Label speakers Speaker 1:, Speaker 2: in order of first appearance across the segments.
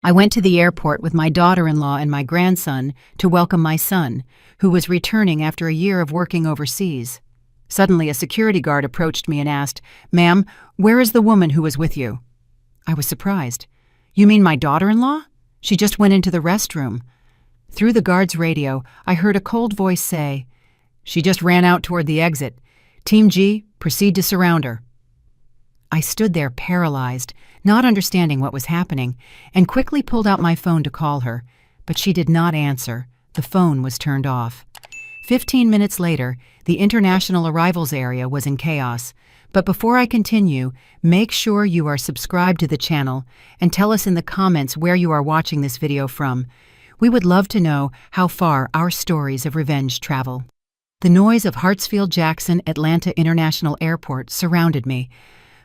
Speaker 1: I went to the airport with my daughter-in-law and my grandson to welcome my son, who was returning after a year of working overseas. Suddenly, a security guard approached me and asked, "Ma'am, where is the woman who was with you?" I was surprised. "You mean my daughter-in-law? She just went into the restroom." Through the guard's radio, I heard a cold voice say, "She just ran out toward the exit. Team G, proceed to surround her." I stood there paralyzed, not understanding what was happening, and quickly pulled out my phone to call her, but she did not answer. The phone was turned off. 15 minutes later, the international arrivals area was in chaos. But before I continue, make sure you are subscribed to the channel and tell us in the comments where you are watching this video from. We would love to know how far our stories of revenge travel. The noise of Hartsfield-Jackson Atlanta International Airport surrounded me,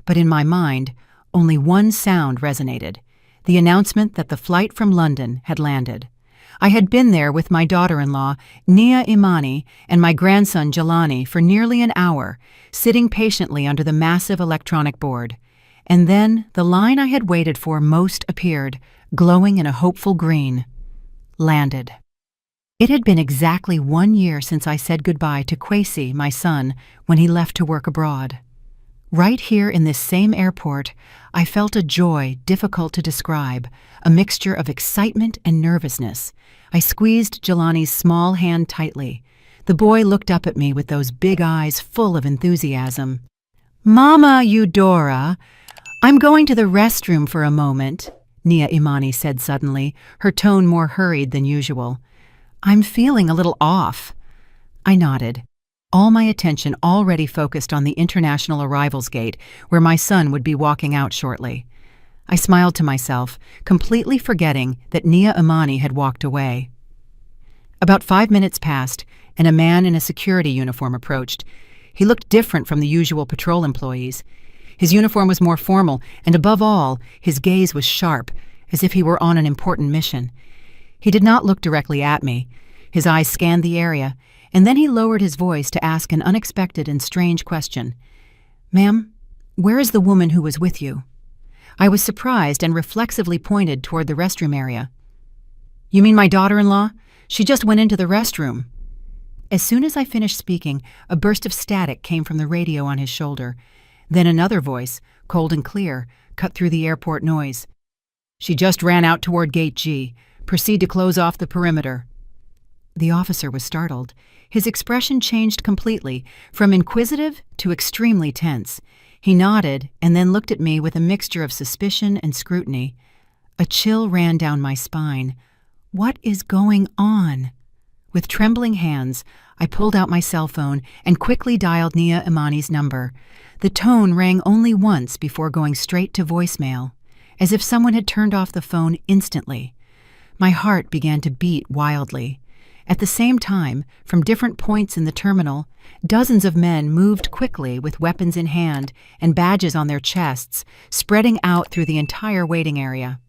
Speaker 1: but in my mind, only one sound resonated: the announcement that the flight from London had landed. I had been there with my daughter-in-law, Nia Imani, and my grandson, Jelani, for nearly an hour, sitting patiently under the massive electronic board. And then the line I had waited for most appeared, glowing in a hopeful green. Landed. It had been exactly 1 year since I said goodbye to Kwesi, my son, when he left to work abroad. Right here in this same airport, I felt a joy difficult to describe, a mixture of excitement and nervousness. I squeezed Jelani's small hand tightly. The boy looked up at me with those big eyes full of enthusiasm. "Mama Eudora, I'm going to the restroom for a moment," Nia Imani said suddenly, her tone more hurried than usual. "I'm feeling a little off." I nodded, all my attention already focused on the international arrivals gate, where my son would be walking out shortly. I smiled to myself, completely forgetting that Nia Imani had walked away. About 5 minutes passed, and a man in a security uniform approached. He looked different from the usual patrol employees. His uniform was more formal, and above all, his gaze was sharp, as if he were on an important mission. He did not look directly at me. His eyes scanned the area, and then he lowered his voice to ask an unexpected and strange question. "Ma'am, where is the woman who was with you?" I was surprised and reflexively pointed toward the restroom area. "You mean my daughter-in-law? She just went into the restroom." As soon as I finished speaking, a burst of static came from the radio on his shoulder. Then another voice, cold and clear, cut through the airport noise. "She just ran out toward Gate G. Proceed to close off the perimeter." The officer was startled. His expression changed completely, from inquisitive to extremely tense. He nodded and then looked at me with a mixture of suspicion and scrutiny. A chill ran down my spine. What is going on? With trembling hands, I pulled out my cell phone and quickly dialed Nia Imani's number. The tone rang only once before going straight to voicemail, as if someone had turned off the phone instantly. My heart began to beat wildly. At the same time, from different points in the terminal, dozens of men moved quickly with weapons in hand and badges on their chests, spreading out through the entire waiting area.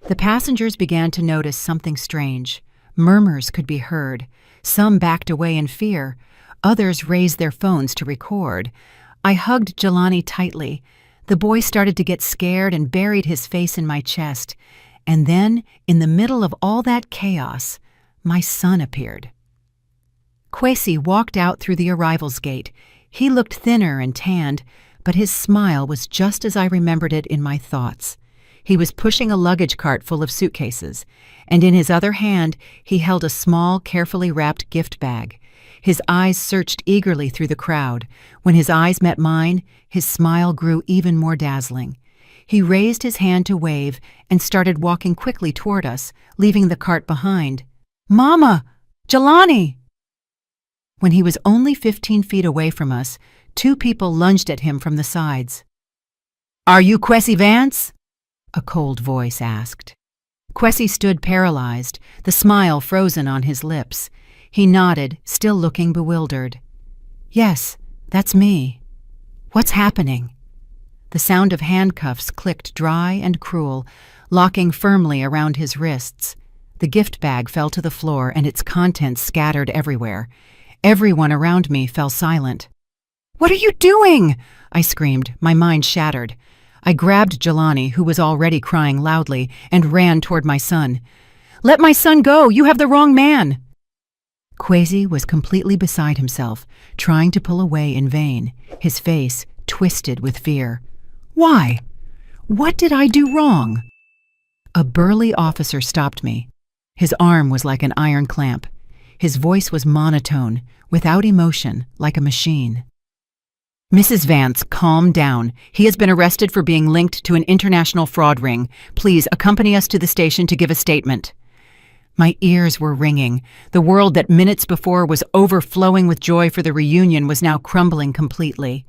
Speaker 1: The passengers began to notice something strange. Murmurs could be heard. Some backed away in fear. Others raised their phones to record. I hugged Jelani tightly. The boy started to get scared and buried his face in my chest. And then, in the middle of all that chaos, my son appeared. Kwesi walked out through the arrivals gate. He looked thinner and tanned, but his smile was just as I remembered it in my thoughts. He was pushing a luggage cart full of suitcases, and in his other hand he held a small, carefully wrapped gift bag. His eyes searched eagerly through the crowd. When his eyes met mine, his smile grew even more dazzling. He raised his hand to wave and started walking quickly toward us, leaving the cart behind. "Mama! Jelani!" When he was only 15 feet away from us, 2 people lunged at him from the sides. "Are you Kwesi Vance?" a cold voice asked. Kwesi stood paralyzed, the smile frozen on his lips. He nodded, still looking bewildered. "Yes, that's me. What's happening?" The sound of handcuffs clicked dry and cruel, locking firmly around his wrists. The gift bag fell to the floor and its contents scattered everywhere. Everyone around me fell silent. "What are you doing?" I screamed, my mind shattered. I grabbed Jelani, who was already crying loudly, and ran toward my son. "Let my son go! You have the wrong man!" Kwesi was completely beside himself, trying to pull away in vain, his face twisted with fear. Why? What did I do wrong? A burly officer stopped me. His arm was like an iron clamp. His voice was monotone, without emotion, like a machine. "Mrs. Vance, calm down. He has been arrested for being linked to an international fraud ring. Please accompany us to the station to give a statement." My ears were ringing. The world that minutes before was overflowing with joy for the reunion was now crumbling completely.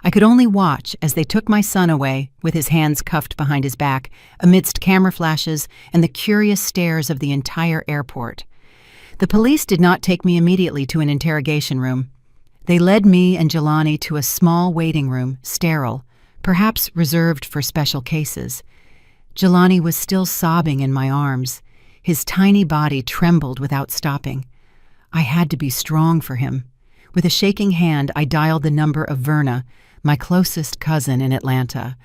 Speaker 1: I could only watch as they took my son away, with his hands cuffed behind his back, amidst camera flashes and the curious stares of the entire airport. The police did not take me immediately to an interrogation room. They led me and Jelani to a small waiting room, sterile, perhaps reserved for special cases. Jelani was still sobbing in my arms. His tiny body trembled without stopping. I had to be strong for him. With a shaking hand, I dialed the number of Verna, my closest cousin in Atlanta.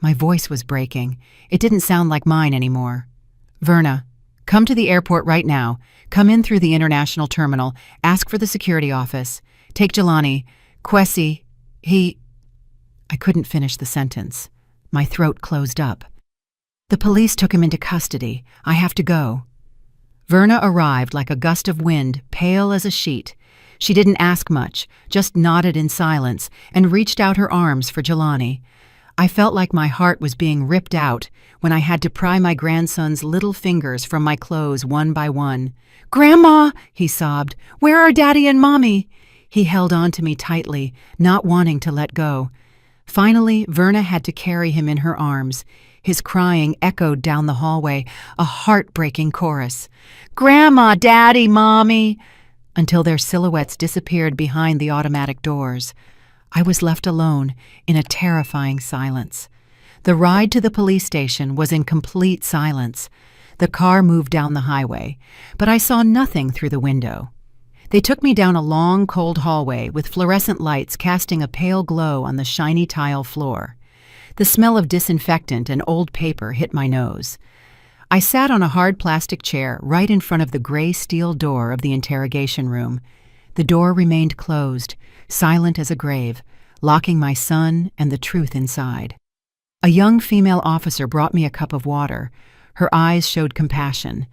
Speaker 1: My voice was breaking. It didn't sound like mine anymore. "Verna, come to the airport right now. Come in through the international terminal. Ask for the security office. Take Jelani. Kwesi, I couldn't finish the sentence. My throat closed up. "The police took him into custody. I have to go." Verna arrived like a gust of wind, pale as a sheet. She didn't ask much, just nodded in silence and reached out her arms for Jelani. I felt like my heart was being ripped out when I had to pry my grandson's little fingers from my clothes one by one. "Grandma," he sobbed, "where are Daddy and Mommy?" He held on to me tightly, not wanting to let go. Finally, Verna had to carry him in her arms. His crying echoed down the hallway, a heartbreaking chorus. "Grandma, Daddy, Mommy," until their silhouettes disappeared behind the automatic doors. I was left alone in a terrifying silence. The ride to the police station was in complete silence. The car moved down the highway, but I saw nothing through the window. They took me down a long, cold hallway with fluorescent lights casting a pale glow on the shiny tile floor. The smell of disinfectant and old paper hit my nose. I sat on a hard plastic chair right in front of the gray steel door of the interrogation room. The door remained closed, silent as a grave, locking my son and the truth inside. A young female officer brought me a cup of water. Her eyes showed compassion.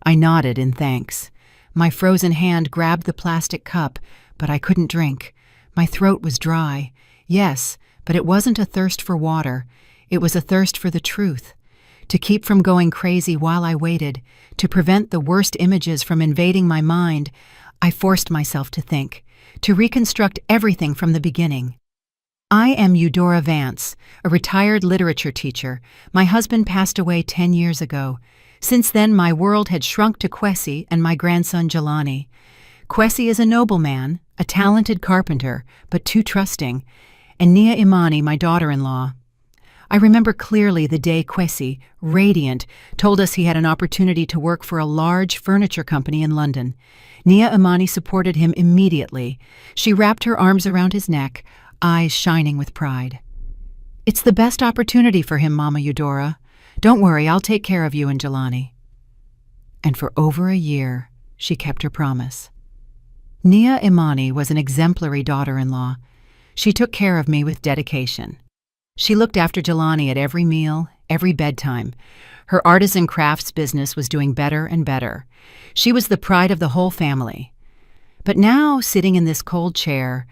Speaker 1: I nodded in thanks. My frozen hand grabbed the plastic cup, but I couldn't drink. My throat was dry. Yes, but it wasn't a thirst for water. It was a thirst for the truth. To keep from going crazy while I waited, to prevent the worst images from invading my mind, I forced myself to think, to reconstruct everything from the beginning. I am Eudora Vance, a retired literature teacher. My husband passed away 10 years ago. Since then, my world had shrunk to Kwesi and my grandson Jelani. Kwesi is a noble man, a talented carpenter, but too trusting, and Nia Imani, my daughter-in-law. I remember clearly the day Kwesi, radiant, told us he had an opportunity to work for a large furniture company in London. Nia Imani supported him immediately. She wrapped her arms around his neck, eyes shining with pride. "It's the best opportunity for him, Mama Eudora. Don't worry, I'll take care of you and Jelani." And for over a year, she kept her promise. Nia Imani was an exemplary daughter-in-law. She took care of me with dedication. She looked after Jelani at every meal, every bedtime. Her artisan crafts business was doing better and better. She was the pride of the whole family. But now, sitting in this cold chair,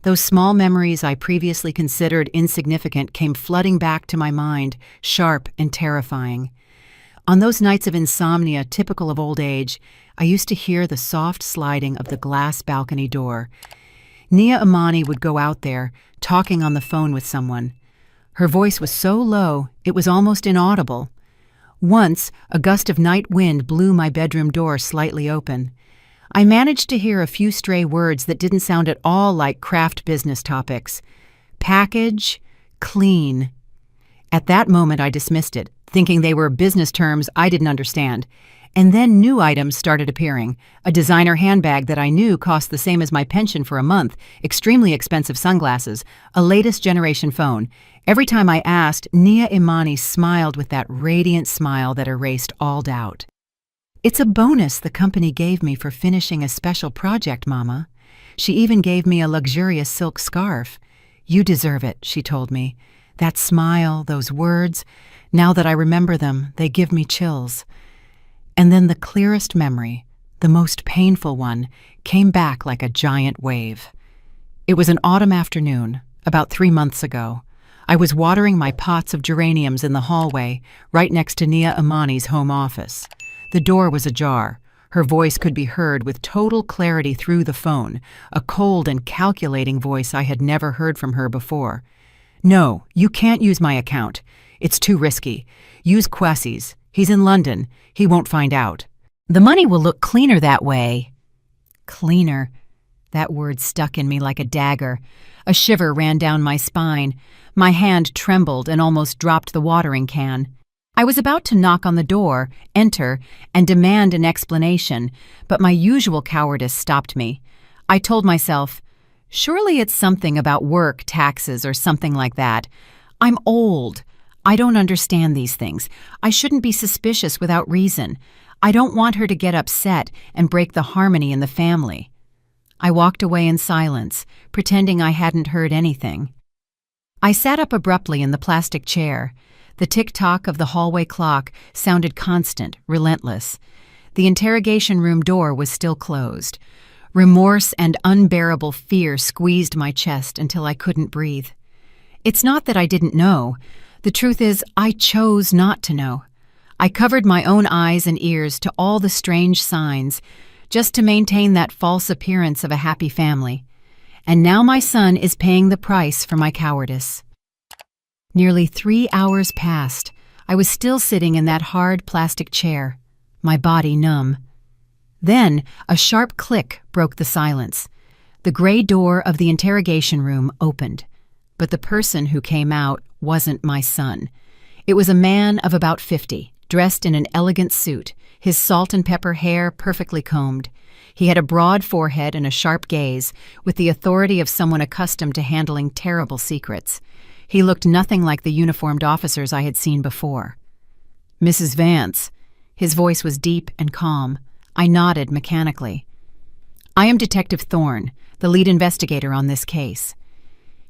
Speaker 1: those small memories I previously considered insignificant came flooding back to my mind, sharp and terrifying. On those nights of insomnia typical of old age, I used to hear the soft sliding of the glass balcony door. Nia Imani would go out there, talking on the phone with someone. Her voice was so low, it was almost inaudible. Once, a gust of night wind blew my bedroom door slightly open. I managed to hear a few stray words that didn't sound at all like craft business topics. Package, clean. At that moment, I dismissed it, thinking they were business terms I didn't understand. And then new items started appearing. A designer handbag that I knew cost the same as my pension for a month, extremely expensive sunglasses, a latest generation phone, Every time I asked, Nia Imani smiled with that radiant smile that erased all doubt. "It's a bonus the company gave me for finishing a special project, Mama. She even gave me a luxurious silk scarf. You deserve it," she told me. That smile, those words, now that I remember them, they give me chills. And then the clearest memory, the most painful one, came back like a giant wave. It was an autumn afternoon, about 3 months ago. I was watering my pots of geraniums in the hallway, right next to Nia Imani's home office. The door was ajar. Her voice could be heard with total clarity through the phone, a cold and calculating voice I had never heard from her before. "No, you can't use my account. It's too risky. Use Kwesi's. He's in London. He won't find out. The money will look cleaner that way." Cleaner. That word stuck in me like a dagger. A shiver ran down my spine. My hand trembled and almost dropped the watering can. I was about to knock on the door, enter, and demand an explanation, but my usual cowardice stopped me. I told myself, surely it's something about work, taxes, or something like that. I'm old. I don't understand these things. I shouldn't be suspicious without reason. I don't want her to get upset and break the harmony in the family. I walked away in silence, pretending I hadn't heard anything. I sat up abruptly in the plastic chair. The tick-tock of the hallway clock sounded constant, relentless. The interrogation room door was still closed. Remorse and unbearable fear squeezed my chest until I couldn't breathe. It's not that I didn't know. The truth is, I chose not to know. I covered my own eyes and ears to all the strange signs, just to maintain that false appearance of a happy family. And now my son is paying the price for my cowardice. Nearly 3 hours passed. I was still sitting in that hard plastic chair, my body numb. Then a sharp click broke the silence. The gray door of the interrogation room opened, but the person who came out wasn't my son. It was a man of about 50, dressed in an elegant suit, his salt and pepper hair perfectly combed. He had a broad forehead and a sharp gaze, with the authority of someone accustomed to handling terrible secrets. He looked nothing like the uniformed officers I had seen before. "Mrs. Vance." His voice was deep and calm. I nodded mechanically. "I am Detective Thorne, the lead investigator on this case."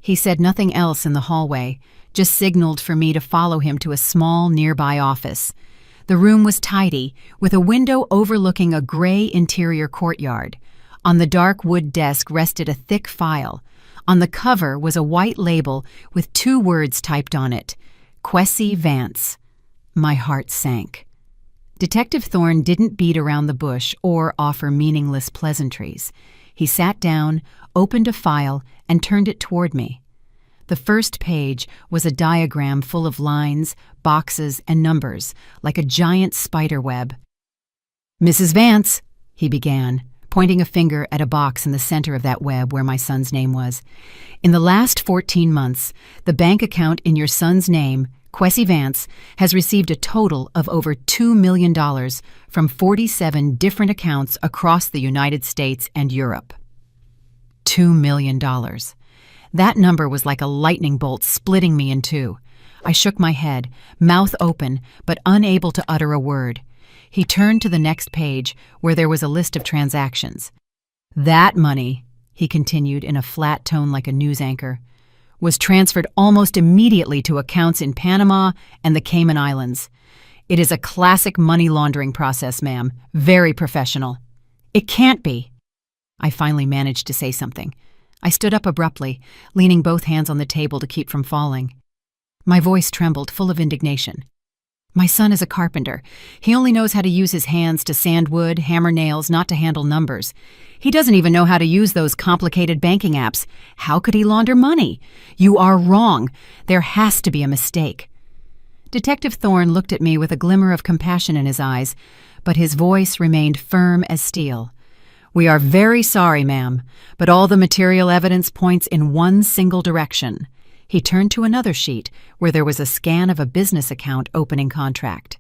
Speaker 1: He said nothing else in the hallway, just signaled for me to follow him to a small nearby office. The room was tidy, with a window overlooking a gray interior courtyard. On the dark wood desk rested a thick file. On the cover was a white label with 2 words typed on it, Kwesi Vance. My heart sank. Detective Thorne didn't beat around the bush or offer meaningless pleasantries. He sat down, opened a file, and turned it toward me. The first page was a diagram full of lines, boxes, and numbers, like a giant spider web. "Mrs. Vance," he began, pointing a finger at a box in the center of that web where my son's name was. "In the last 14 months, the bank account in your son's name, Kwesi Vance, has received a total of over $2 million from 47 different accounts across the United States and Europe." $2 million. That number was like a lightning bolt splitting me in two. I shook my head, mouth open, but unable to utter a word. He turned to the next page, where there was a list of transactions. "That money," he continued in a flat tone like a news anchor, "was transferred almost immediately to accounts in Panama and the Cayman Islands. It is a classic money laundering process, ma'am. Very professional." "It can't be." I finally managed to say something. I stood up abruptly, leaning both hands on the table to keep from falling. My voice trembled, full of indignation. "My son is a carpenter. He only knows how to use his hands to sand wood, hammer nails, not to handle numbers. He doesn't even know how to use those complicated banking apps. How could he launder money? You are wrong. There has to be a mistake." Detective Thorne looked at me with a glimmer of compassion in his eyes, but his voice remained firm as steel. "We are very sorry, ma'am, but all the material evidence points in one single direction." He turned to another sheet where there was a scan of a business account opening contract.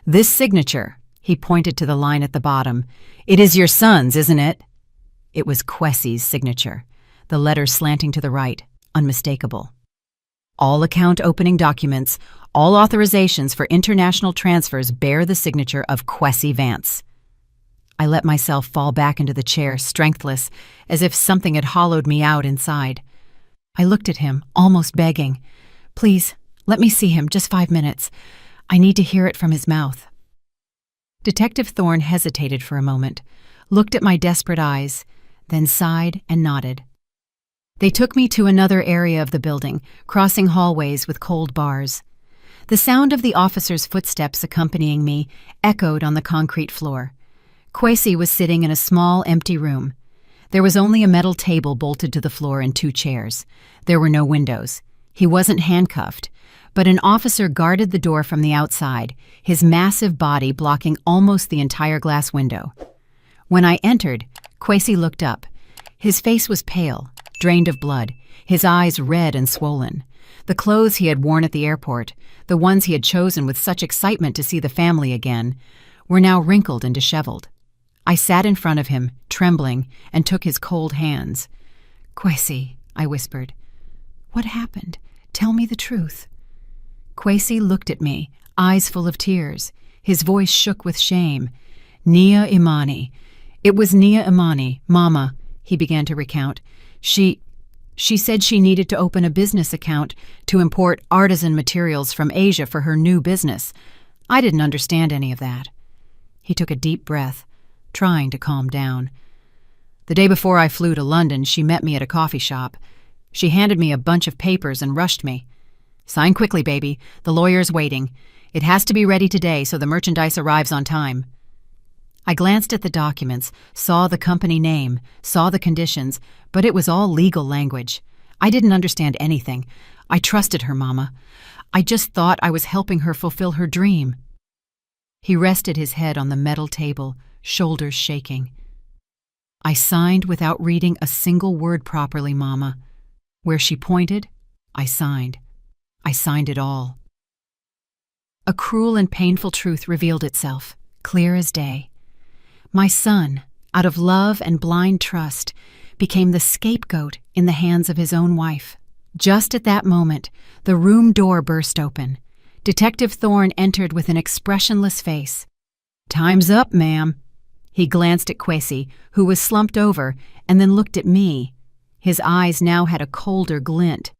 Speaker 1: "This signature," he pointed to the line at the bottom, "it is your son's, isn't it?" It was Kwesi's signature, the letters slanting to the right, unmistakable. All account opening documents, all authorizations for international transfers bear the signature of Kwesi Vance. I let myself fall back into the chair, strengthless, as if something had hollowed me out inside. I looked at him, almost begging. Please, let me see him, just 5 minutes. I need to hear it from his mouth. Detective Thorne hesitated for a moment, looked at my desperate eyes, then sighed and nodded. They took me to another area of the building, crossing hallways with cold bars. The sound of the officer's footsteps accompanying me echoed on the concrete floor. Kwesi was sitting in a small, empty room. There was only a metal table bolted to the floor and 2 chairs. There were no windows. He wasn't handcuffed, but an officer guarded the door from the outside, his massive body blocking almost the entire glass window. When I entered, Kwesi looked up. His face was pale, drained of blood, his eyes red and swollen. The clothes he had worn at the airport, the ones he had chosen with such excitement to see the family again, were now wrinkled and disheveled. I sat in front of him, trembling, and took his cold hands. "Kwesi," I whispered. "What happened? Tell me the truth." Kwesi looked at me, eyes full of tears. His voice shook with shame. "Nia Imani. It was Nia Imani, Mama," he began to recount. She said she needed to open a business account to import artisan materials from Asia for her new business. I didn't understand any of that." He took a deep breath, trying to calm down. "The day before I flew to London, she met me at a coffee shop. She handed me a bunch of papers and rushed me. 'Sign quickly, baby. The lawyer's waiting. It has to be ready today so the merchandise arrives on time.' I glanced at the documents, saw the company name, saw the conditions, but it was all legal language. I didn't understand anything. I trusted her, Mama. I just thought I was helping her fulfill her dream." He rested his head on the metal table, shoulders shaking. "I signed without reading a single word properly, Mama. Where she pointed, I signed. I signed it all." A cruel and painful truth revealed itself, clear as day. My son, out of love and blind trust, became the scapegoat in the hands of his own wife. Just at that moment, the room door burst open. Detective Thorne entered with an expressionless face. "Time's up, ma'am." He glanced at Kwesi, who was slumped over, and then looked at me. His eyes now had a colder glint.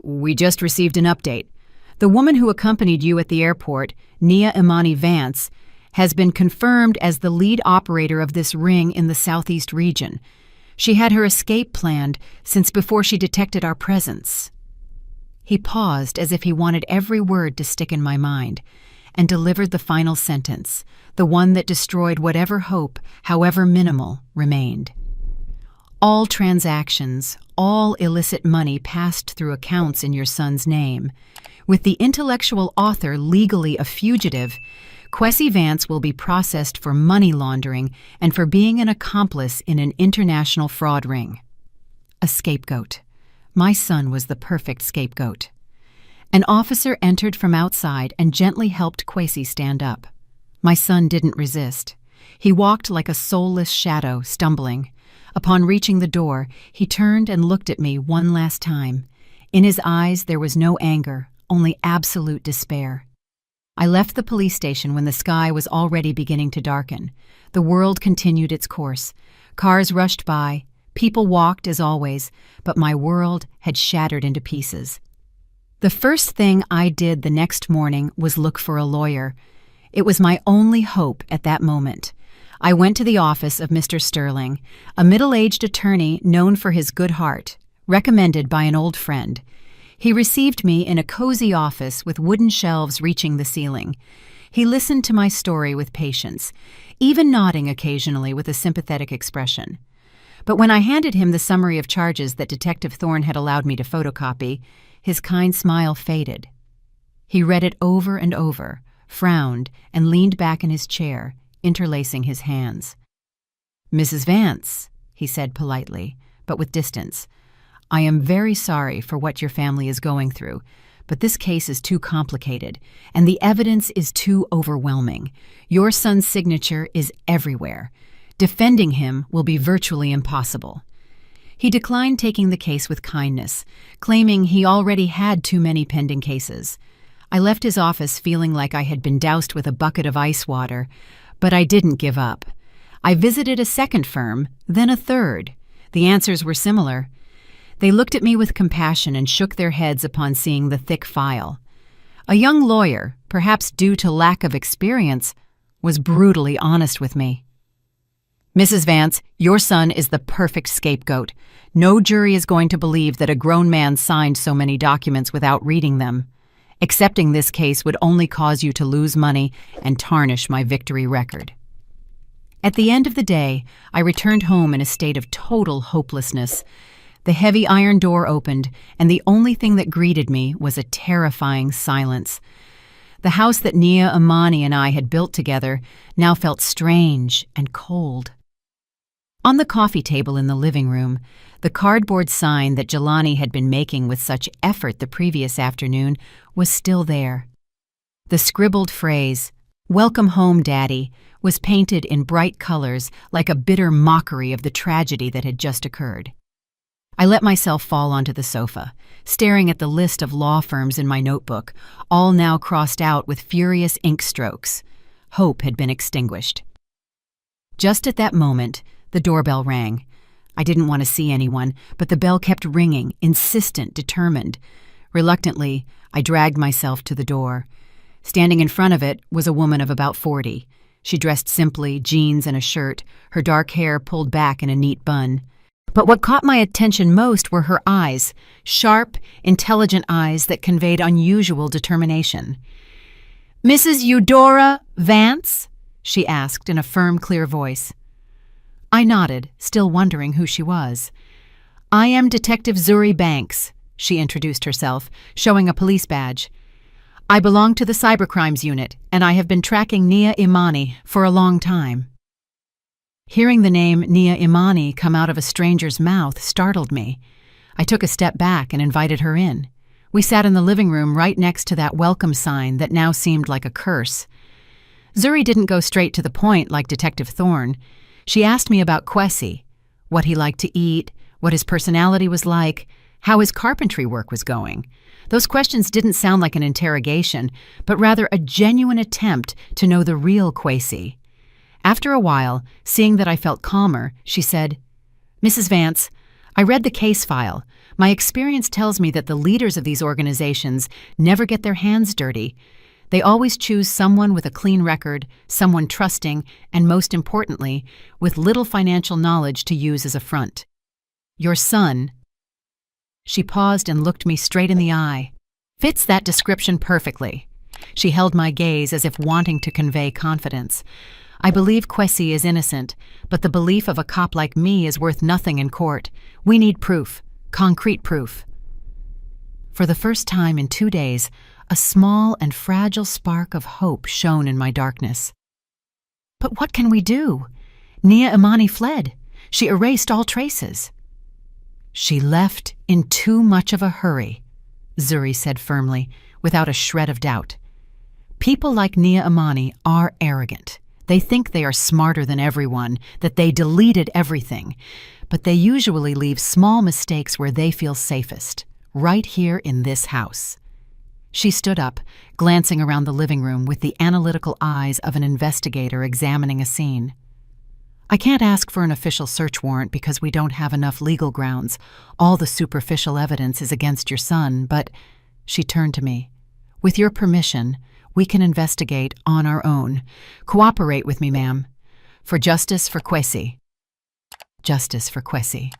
Speaker 1: "We just received an update. The woman who accompanied you at the airport, Nia Imani Vance, has been confirmed as the lead operator of this ring in the southeast region. She had her escape planned since before she detected our presence." He paused as if he wanted every word to stick in my mind, and delivered the final sentence, the one that destroyed whatever hope, however minimal, remained. "All transactions, all illicit money passed through accounts in your son's name. With the intellectual author legally a fugitive, Kwesi Vance will be processed for money laundering and for being an accomplice in an international fraud ring." A scapegoat. My son was the perfect scapegoat. An officer entered from outside and gently helped Kwesi stand up. My son didn't resist. He walked like a soulless shadow, stumbling. Upon reaching the door, he turned and looked at me one last time. In his eyes there was no anger, only absolute despair. I left the police station when the sky was already beginning to darken. The world continued its course. Cars rushed by, people walked as always, but my world had shattered into pieces. The first thing I did the next morning was look for a lawyer. It was my only hope at that moment. I went to the office of Mr. Sterling, a middle-aged attorney known for his good heart, recommended by an old friend. He received me in a cozy office with wooden shelves reaching the ceiling. He listened to my story with patience, even nodding occasionally with a sympathetic expression. But when I handed him the summary of charges that Detective Thorne had allowed me to photocopy, his kind smile faded. He read it over and over, frowned, and leaned back in his chair, interlacing his hands. "Mrs. Vance," he said politely, but with distance, "I am very sorry for what your family is going through, but this case is too complicated, and the evidence is too overwhelming. Your son's signature is everywhere. Defending him will be virtually impossible." He declined taking the case with kindness, claiming he already had too many pending cases. I left his office feeling like I had been doused with a bucket of ice water, but I didn't give up. I visited a second firm, then a third. The answers were similar. They looked at me with compassion and shook their heads upon seeing the thick file. A young lawyer, perhaps due to lack of experience, was brutally honest with me. "Mrs. Vance, your son is the perfect scapegoat. No jury is going to believe that a grown man signed so many documents without reading them. Accepting this case would only cause you to lose money and tarnish my victory record." At the end of the day, I returned home in a state of total hopelessness. The heavy iron door opened, and the only thing that greeted me was a terrifying silence. The house that Nia Imani and I had built together now felt strange and cold. On the coffee table in the living room, the cardboard sign that Jelani had been making with such effort the previous afternoon was still there. The scribbled phrase, "Welcome home, Daddy," was painted in bright colors like a bitter mockery of the tragedy that had just occurred. I let myself fall onto the sofa, staring at the list of law firms in my notebook, all now crossed out with furious ink strokes. Hope had been extinguished. Just at that moment, the doorbell rang. I didn't want to see anyone, but the bell kept ringing, insistent, determined. Reluctantly, I dragged myself to the door. Standing in front of it was a woman of about 40. She dressed simply, jeans and a shirt, her dark hair pulled back in a neat bun. But what caught my attention most were her eyes, sharp, intelligent eyes that conveyed unusual determination. "Mrs. Eudora Vance?" she asked in a firm, clear voice. I nodded, still wondering who she was. "I am Detective Zuri Banks," she introduced herself, showing a police badge. "I belong to the cybercrimes unit, and I have been tracking Nia Imani for a long time." Hearing the name Nia Imani come out of a stranger's mouth startled me. I took a step back and invited her in. We sat in the living room right next to that welcome sign that now seemed like a curse. Zuri didn't go straight to the point like Detective Thorne. She asked me about Kwesi, what he liked to eat, what his personality was like, how his carpentry work was going. Those questions didn't sound like an interrogation, but rather a genuine attempt to know the real Kwesi. After a while, seeing that I felt calmer, she said, "Mrs. Vance, I read the case file. My experience tells me that the leaders of these organizations never get their hands dirty. They always choose someone with a clean record, someone trusting, and most importantly, with little financial knowledge to use as a front. Your son," she paused and looked me straight in the eye, "fits that description perfectly." She held my gaze as if wanting to convey confidence. "I believe Kwesi is innocent, but the belief of a cop like me is worth nothing in court. We need proof, concrete proof." For the first time in 2 days, a small and fragile spark of hope shone in my darkness. "But what can we do? Nia Imani fled. She erased all traces." "She left in too much of a hurry," Zuri said firmly, without a shred of doubt. "People like Nia Imani are arrogant. They think they are smarter than everyone, that they deleted everything, but they usually leave small mistakes where they feel safest, right here in this house." She stood up, glancing around the living room with the analytical eyes of an investigator examining a scene. "I can't ask for an official search warrant because we don't have enough legal grounds. All the superficial evidence is against your son, but," she turned to me, "with your permission, we can investigate on our own. Cooperate with me, ma'am. For justice for Kwesi." Justice for Kwesi.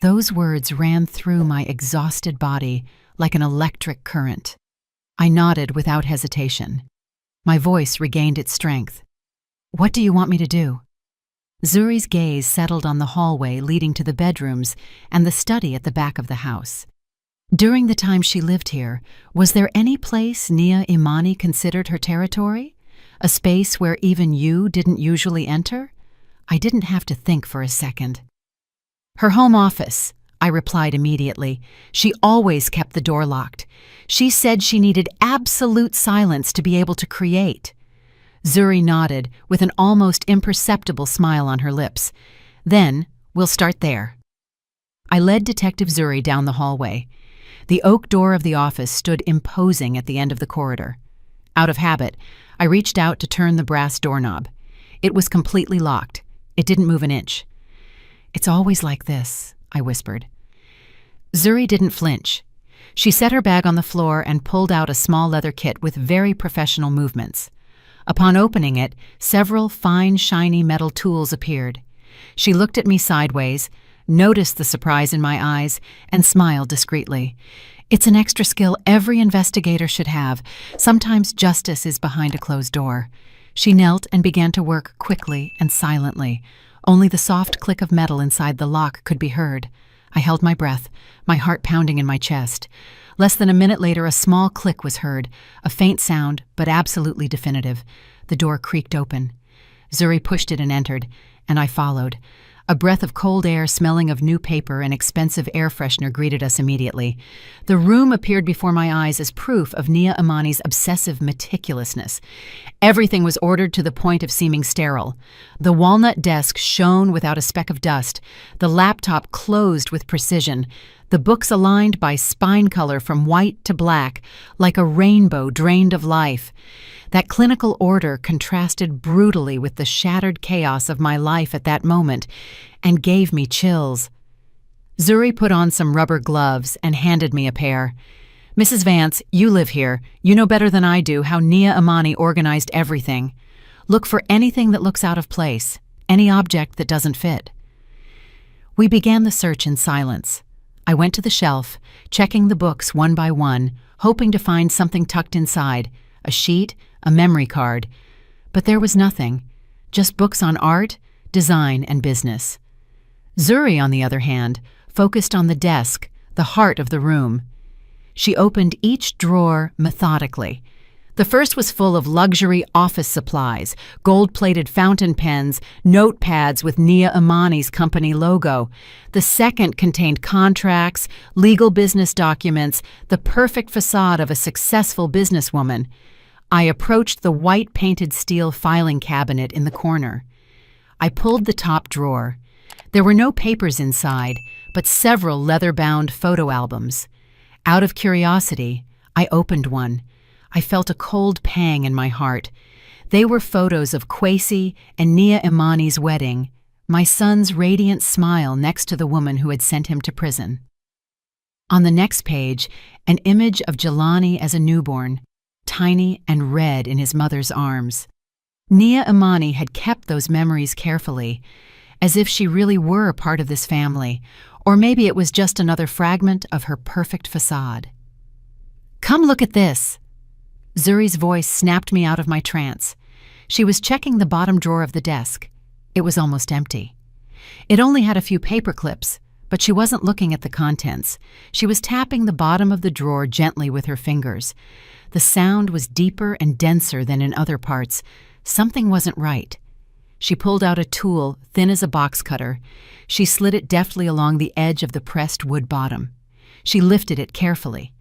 Speaker 1: Those words ran through my exhausted body like an electric current. I nodded without hesitation. My voice regained its strength. "What do you want me to do?" Zuri's gaze settled on the hallway leading to the bedrooms and the study at the back of the house. During the time she lived here, was there any place Nia Imani considered her territory? A space where even you didn't usually enter? I didn't have to think for a second. "Her home office," I replied immediately. "She always kept the door locked. She said she needed absolute silence to be able to create." Zuri nodded with an almost imperceptible smile on her lips. "Then, we'll start there." I led Detective Zuri down the hallway. The oak door of the office stood imposing at the end of the corridor. Out of habit, I reached out to turn the brass doorknob. It was completely locked. It didn't move an inch. "It's always like this," I whispered. Zuri didn't flinch. She set her bag on the floor and pulled out a small leather kit with very professional movements. Upon opening it, several fine, shiny metal tools appeared. She looked at me sideways, noticed the surprise in my eyes, and smiled discreetly. "It's an extra skill every investigator should have. Sometimes justice is behind a closed door." She knelt and began to work quickly and silently. Only the soft click of metal inside the lock could be heard. I held my breath, my heart pounding in my chest. Less than a minute later, a small click was heard, a faint sound, but absolutely definitive. The door creaked open. Zuri pushed it and entered, and I followed. A breath of cold air smelling of new paper and expensive air freshener greeted us immediately. The room appeared before my eyes as proof of Nia Imani's obsessive meticulousness. Everything was ordered to the point of seeming sterile. The walnut desk shone without a speck of dust, the laptop closed with precision, the books aligned by spine color from white to black, like a rainbow drained of life. That clinical order contrasted brutally with the shattered chaos of my life at that moment and gave me chills. Zuri put on some rubber gloves and handed me a pair. "Mrs. Vance, you live here. You know better than I do how Nia Imani organized everything. Look for anything that looks out of place, any object that doesn't fit." We began the search in silence. I went to the shelf, checking the books one by one, hoping to find something tucked inside, a sheet, a memory card. But there was nothing, just books on art, design, and business. Zuri, on the other hand, focused on the desk, the heart of the room. She opened each drawer methodically. The first was full of luxury office supplies, gold-plated fountain pens, notepads with Nia Imani's company logo. The second contained contracts, legal business documents, the perfect facade of a successful businesswoman. I approached the white-painted steel filing cabinet in the corner. I pulled the top drawer. There were no papers inside, but several leather-bound photo albums. Out of curiosity, I opened one. I felt a cold pang in my heart. They were photos of Kwesi and Nia Imani's wedding, my son's radiant smile next to the woman who had sent him to prison. On the next page, an image of Jelani as a newborn, tiny and red in his mother's arms. Nia Imani had kept those memories carefully, as if she really were a part of this family, or maybe it was just another fragment of her perfect facade. "Come look at this!" Zuri's voice snapped me out of my trance. She was checking the bottom drawer of the desk. It was almost empty. It only had a few paper clips, but she wasn't looking at the contents. She was tapping the bottom of the drawer gently with her fingers. The sound was deeper and denser than in other parts. Something wasn't right. She pulled out a tool thin as a box cutter. She slid it deftly along the edge of the pressed wood bottom. She lifted it carefully.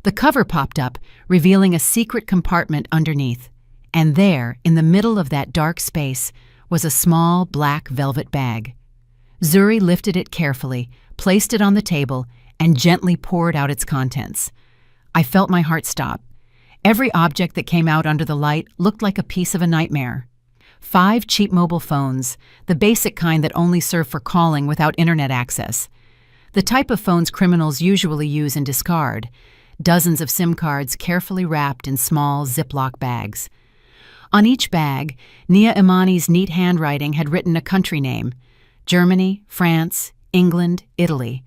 Speaker 1: The cover popped up, revealing a secret compartment underneath. And there, in the middle of that dark space, was a small black velvet bag. Zuri lifted it carefully, placed it on the table, and gently poured out its contents. I felt my heart stop. Every object that came out under the light looked like a piece of a nightmare. 5 cheap mobile phones, the basic kind that only serve for calling without internet access. The type of phones criminals usually use and discard. Dozens of SIM cards carefully wrapped in small Ziploc bags. On each bag, Nia Imani's neat handwriting had written a country name: Germany, France, England, Italy,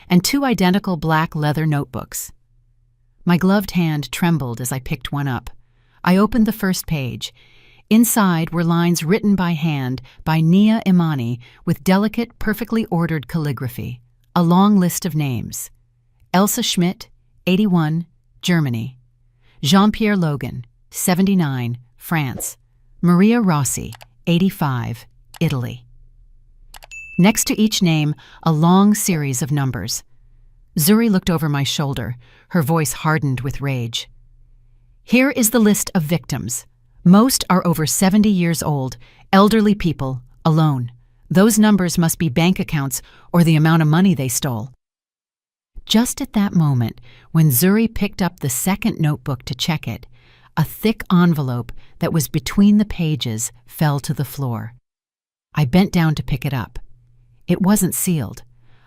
Speaker 1: and 2 identical black leather notebooks. My gloved hand trembled as I picked one up. I opened the first page. Inside were lines written by hand by Nia Imani with delicate, perfectly ordered calligraphy. A long list of names: Elsa Schmidt, 81, Germany; Jean-Pierre Logan, 79, France; Maria Rossi, 85, Italy. Next to each name, a long series of numbers. Zuri looked over my shoulder, her voice hardened with rage. "Here is the list of victims. Most are over 70 years old, elderly people, alone. Those numbers must be bank accounts or the amount of money they stole. Just at that moment, when Zuri picked up the second notebook to check it, a thick envelope that was between the pages fell to the floor. I bent down to pick it up. It wasn't sealed.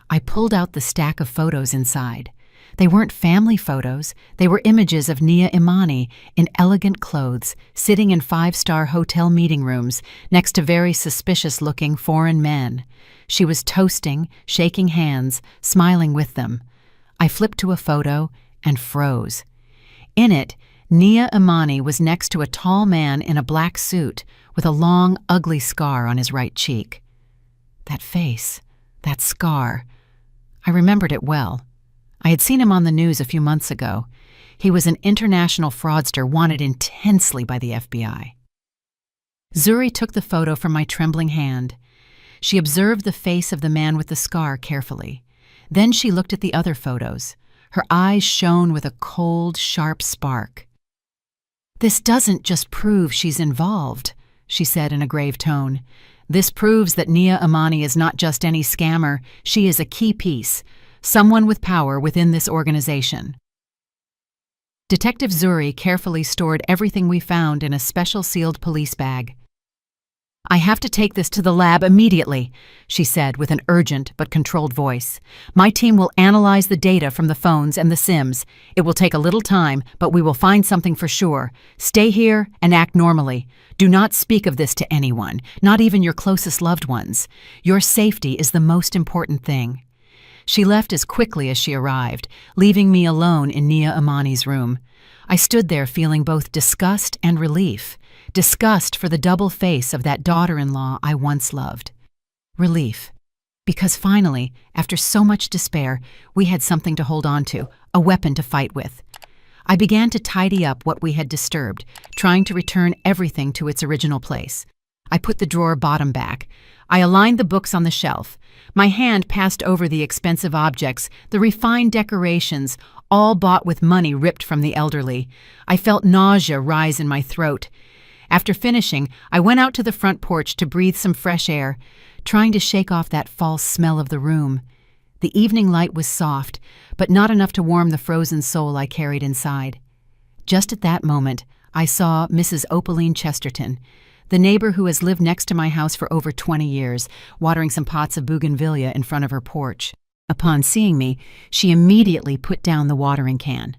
Speaker 1: I pulled out the stack of photos inside. They weren't family photos. They were images of Nia Imani in elegant clothes, sitting in five-star hotel meeting rooms next to very suspicious-looking foreign men. She was toasting, shaking hands, smiling with them. I flipped to a photo and froze. In it, Nia Imani was next to a tall man in a black suit with a long, ugly scar on his right cheek. That face, that scar. I remembered it well. I had seen him on the news a few months ago. He was an international fraudster wanted intensely by the FBI. Zuri took the photo from my trembling hand. She observed the face of the man with the scar carefully. Then she looked at the other photos. Her eyes shone with a cold, sharp spark. "This doesn't just prove she's involved," she said in a grave tone. "This proves that Nia Imani is not just any scammer. She is a key piece, someone with power within this organization." Detective Zuri carefully stored everything we found in a special sealed police bag. "I have to take this to the lab immediately," she said with an urgent but controlled voice. "My team will analyze the data from the phones and the SIMs. It will take a little time, but we will find something for sure. Stay here and act normally. Do not speak of this to anyone, not even your closest loved ones. Your safety is the most important thing." She left as quickly as she arrived, leaving me alone in Nia Imani's room. I stood there feeling both disgust and relief. Disgust for the double face of that daughter-in-law I once loved. Relief, because finally, after so much despair, we had something to hold on to, a weapon to fight with. I began to tidy up what we had disturbed, trying to return everything to its original place. I put the drawer bottom back. I aligned the books on the shelf. My hand passed over the expensive objects, the refined decorations, all bought with money ripped from the elderly. I felt nausea rise in my throat. After finishing, I went out to the front porch to breathe some fresh air, trying to shake off that false smell of the room. The evening light was soft, but not enough to warm the frozen soul I carried inside. Just at that moment, I saw Mrs. Opaline Chesterton, the neighbor who has lived next to my house for over 20 years, watering some pots of bougainvillea in front of her porch. Upon seeing me, she immediately put down the watering can.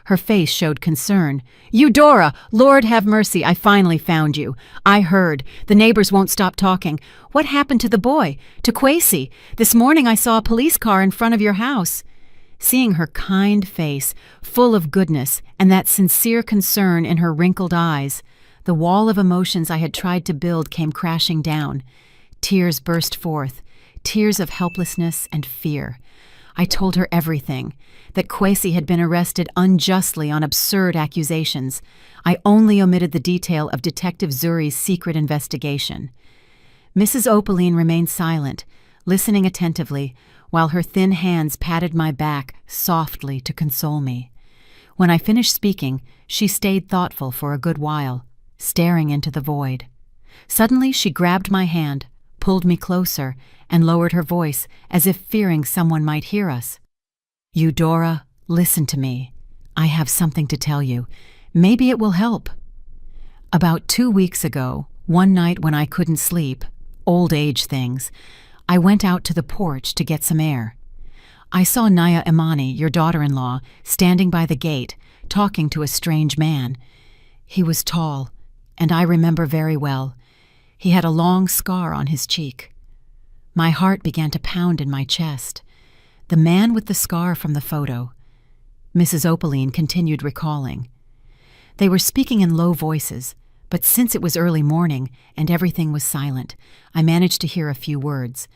Speaker 1: Her face showed concern. "Eudora, Lord have mercy, I finally found you. I heard. The neighbors won't stop talking. What happened to the boy? To Kwesi? This morning I saw a police car in front of your house." Seeing her kind face, full of goodness, and that sincere concern in her wrinkled eyes, the wall of emotions I had tried to build came crashing down. Tears burst forth, tears of helplessness and fear. I told her everything, that Kwesi had been arrested unjustly on absurd accusations. I only omitted the detail of Detective Zuri's secret investigation. Mrs. Opaline remained silent, listening attentively, while her thin hands patted my back softly to console me. When I finished speaking, she stayed thoughtful for a good while, staring into the void. Suddenly she grabbed my hand, pulled me closer, and lowered her voice as if fearing someone might hear us. "Eudora, listen to me. I have something to tell you. Maybe it will help." About 2 weeks ago, one night when I couldn't sleep, old age things, I went out to the porch to get some air. I saw Nia Imani, your daughter-in-law, standing by the gate, talking to a strange man. He was tall, and I remember very well. He had a long scar on his cheek. My heart began to pound in my chest. The man with the scar from the photo. Mrs. Opaline continued recalling. They were speaking in low voices, but since it was early morning and everything was silent, I managed to hear a few words.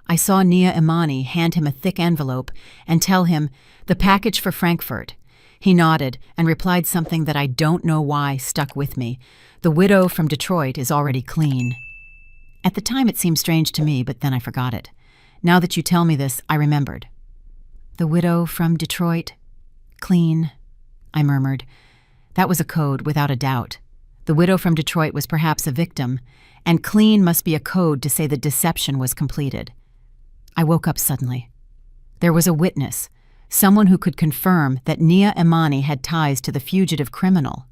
Speaker 1: I saw Nia Imani hand him a thick envelope and tell him, "The package for Frankfurt." He nodded and replied something that I don't know why stuck with me. "The widow from Detroit is already clean." At the time it seemed strange to me, but then I forgot it. Now that you tell me this, I remembered. "The widow from Detroit, clean," I murmured. That was a code, without a doubt. The widow from Detroit was perhaps a victim, and clean must be a code to say the deception was completed. I woke up suddenly. There was a witness, someone who could confirm that Nia Imani had ties to the fugitive criminal.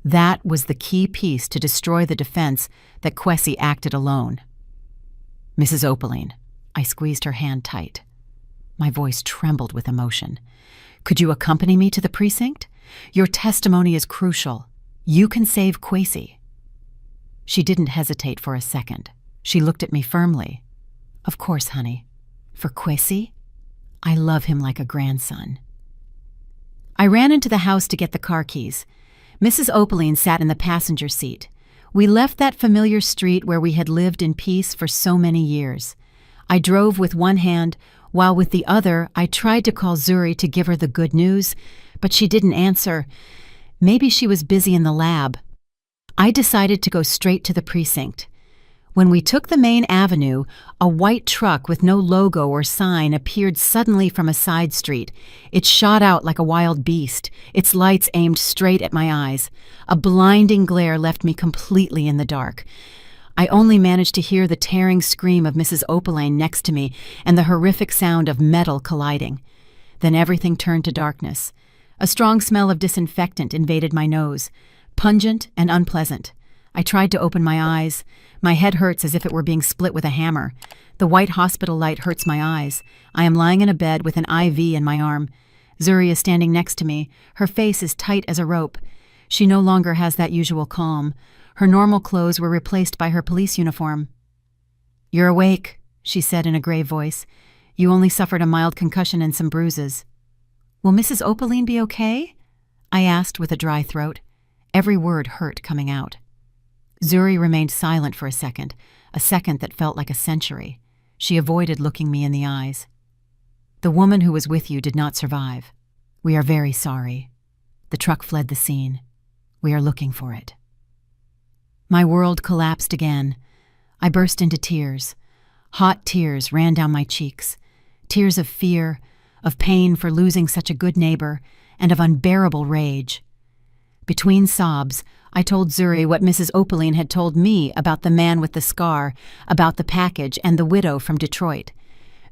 Speaker 1: That was the key piece to destroy the defense that Kwesi acted alone. Mrs. Opaline, I squeezed her hand tight. My voice trembled with emotion. Could you accompany me to the precinct? Your testimony is crucial. You can save Kwesi. She didn't hesitate for a second. She looked at me firmly. Of course, honey. For Kwesi? I love him like a grandson. I ran into the house to get the car keys. Mrs. Opaline sat in the passenger seat. We left that familiar street where we had lived in peace for so many years. I drove with one hand, while with the other I tried to call Zuri to give her the good news, but she didn't answer. Maybe she was busy in the lab. I decided to go straight to the precinct. When we took the main avenue, a white truck with no logo or sign appeared suddenly from a side street. It shot out like a wild beast, its lights aimed straight at my eyes. A blinding glare left me completely in the dark. I only managed to hear the tearing scream of Mrs. Opaline next to me and the horrific sound of metal colliding. Then everything turned to darkness. A strong smell of disinfectant invaded my nose, pungent and unpleasant. I tried to open my eyes. My head hurts as if it were being split with a hammer. The white hospital light hurts my eyes. I am lying in a bed with an IV in my arm. Zuri is standing next to me. Her face is tight as a rope. She no longer has that usual calm. Her normal clothes were replaced by her police uniform. "You're awake," she said in a grave voice. "You only suffered a mild concussion and some bruises." "Will Mrs. Opaline be okay?" I asked with a dry throat. Every word hurt coming out. Zuri remained silent for a second that felt like a century. She avoided looking me in the eyes. "The woman who was with you did not survive. We are very sorry. The truck fled the scene. We are looking for it." My world collapsed again. I burst into tears. Hot tears ran down my cheeks. Tears of fear, of pain for losing such a good neighbor, and of unbearable rage. Between sobs, I told Zuri what Mrs. Opaline had told me about the man with the scar, about the package, and the widow from Detroit.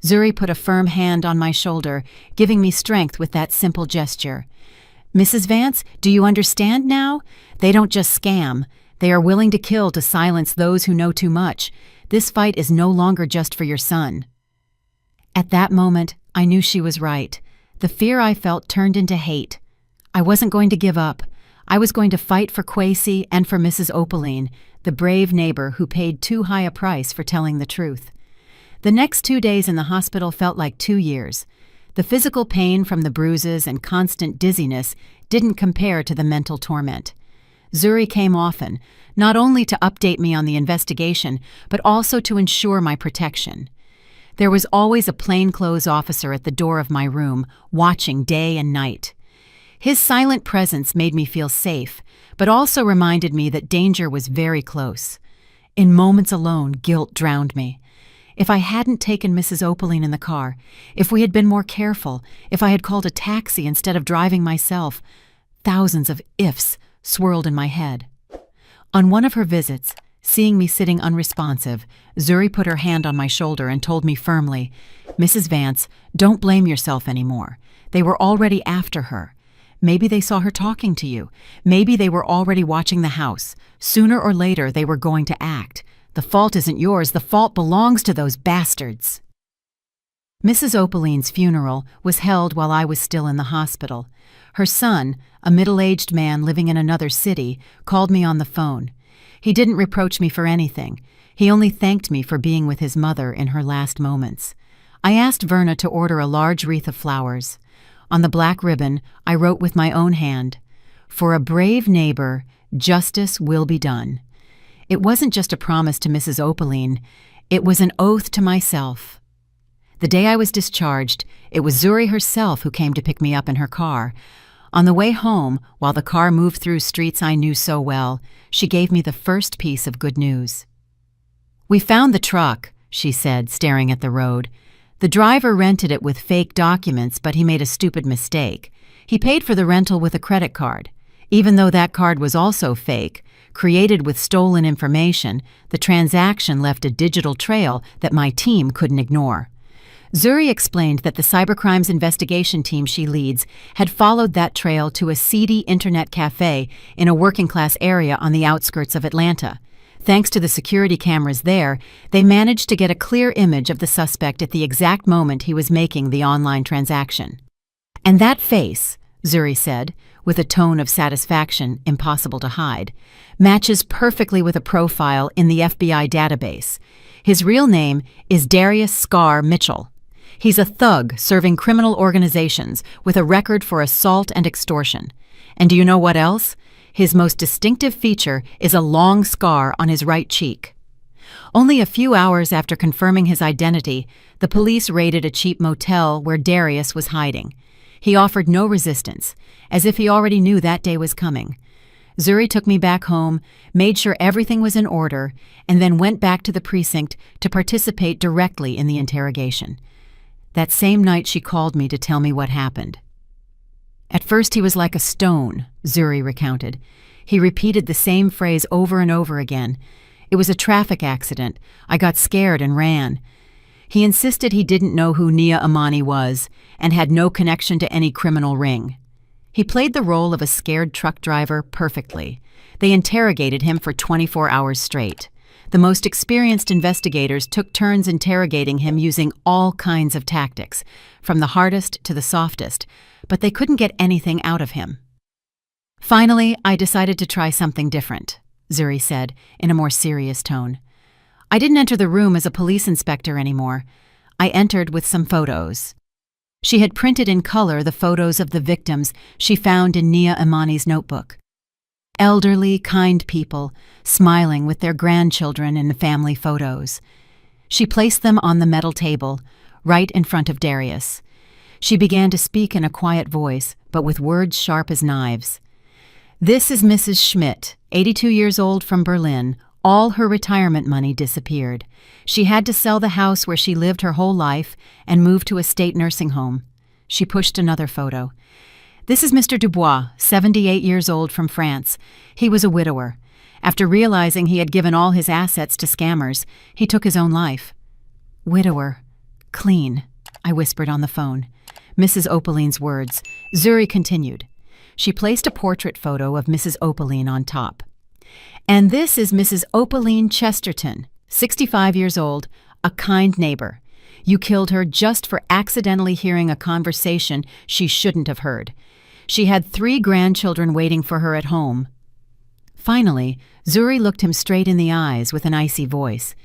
Speaker 1: Zuri put a firm hand on my shoulder, giving me strength with that simple gesture. "Mrs. Vance, do you understand now? They don't just scam. They are willing to kill to silence those who know too much. This fight is no longer just for your son." At that moment, I knew she was right. The fear I felt turned into hate. I wasn't going to give up. I was going to fight for Kwesi and for Mrs. Opaline, the brave neighbor who paid too high a price for telling the truth. The next 2 days in the hospital felt like 2 years. The physical pain from the bruises and constant dizziness didn't compare to the mental torment. Zuri came often, not only to update me on the investigation, but also to ensure my protection. There was always a plainclothes officer at the door of my room, watching day and night. His silent presence made me feel safe, but also reminded me that danger was very close. In moments alone, guilt drowned me. If I hadn't taken Mrs. Opaline in the car, if we had been more careful, if I had called a taxi instead of driving myself, thousands of ifs swirled in my head. On one of her visits, seeing me sitting unresponsive, Zuri put her hand on my shoulder and told me firmly, "Mrs. Vance, don't blame yourself anymore. They were already after her. Maybe they saw her talking to you. Maybe they were already watching the house. Sooner or later, they were going to act. The fault isn't yours. The fault belongs to those bastards." Mrs. Opaline's funeral was held while I was still in the hospital. Her son, a middle-aged man living in another city, called me on the phone. He didn't reproach me for anything. He only thanked me for being with his mother in her last moments. I asked Verna to order a large wreath of flowers. On the black ribbon, I wrote with my own hand, "For a brave neighbor, justice will be done." It wasn't just a promise to Mrs. Opaline. It was an oath to myself. The day I was discharged, it was Zuri herself who came to pick me up in her car. On the way home, while the car moved through streets I knew so well, she gave me the first piece of good news. "We found the truck," she said, staring at the road. "The driver rented it with fake documents, but he made a stupid mistake. He paid for the rental with a credit card. Even though that card was also fake, created with stolen information, the transaction left a digital trail that my team couldn't ignore. Zuri explained that the cybercrimes investigation team she leads had followed that trail to a seedy internet cafe in a working-class area on the outskirts of Atlanta. Thanks to the security cameras there, they managed to get a clear image of the suspect at the exact moment he was making the online transaction. And that face, Zuri said, with a tone of satisfaction impossible to hide, matches perfectly with a profile in the FBI database. His real name is Darius Scar Mitchell. He's a thug serving criminal organizations with a record for assault and extortion. And do you know what else? His most distinctive feature is a long scar on his right cheek. Only a few hours after confirming his identity, the police raided a cheap motel where Darius was hiding. He offered no resistance, as if he already knew that day was coming. Zuri took me back home, made sure everything was in order, and then went back to the precinct to participate directly in the interrogation. That same night she called me to tell me what happened. At first he was like a stone, Zuri recounted. He repeated the same phrase over and over again. It was a traffic accident. I got scared and ran. He insisted he didn't know who Nia Imani was and had no connection to any criminal ring. He played the role of a scared truck driver perfectly. They interrogated him for 24 hours straight. The most experienced investigators took turns interrogating him using all kinds of tactics, from the hardest to the softest, but they couldn't get anything out of him. Finally, I decided to try something different, Zuri said, in a more serious tone. I didn't enter the room as a police inspector anymore. I entered with some photos. She had printed in color the photos of the victims she found in Nia Imani's notebook. Elderly, kind people, smiling with their grandchildren in the family photos. She placed them on the metal table, right in front of Darius. She began to speak in a quiet voice, but with words sharp as knives. This is Mrs. Schmidt, 82 years old, from Berlin. All her retirement money disappeared. She had to sell the house where she lived her whole life and move to a state nursing home. She pushed another photo. This is Mr. Dubois, 78 years old, from France. He was a widower. After realizing he had given all his assets to scammers, he took his own life. Widower. Clean, I whispered on the phone. Mrs. Opaline's words. Zuri continued. She placed a portrait photo of Mrs. Opaline on top. And this is Mrs. Opaline Chesterton, 65 years old, a kind neighbor. You killed her just for accidentally hearing a conversation she shouldn't have heard. She had 3 grandchildren waiting for her at home. Finally, Zuri looked him straight in the eyes with an icy voice.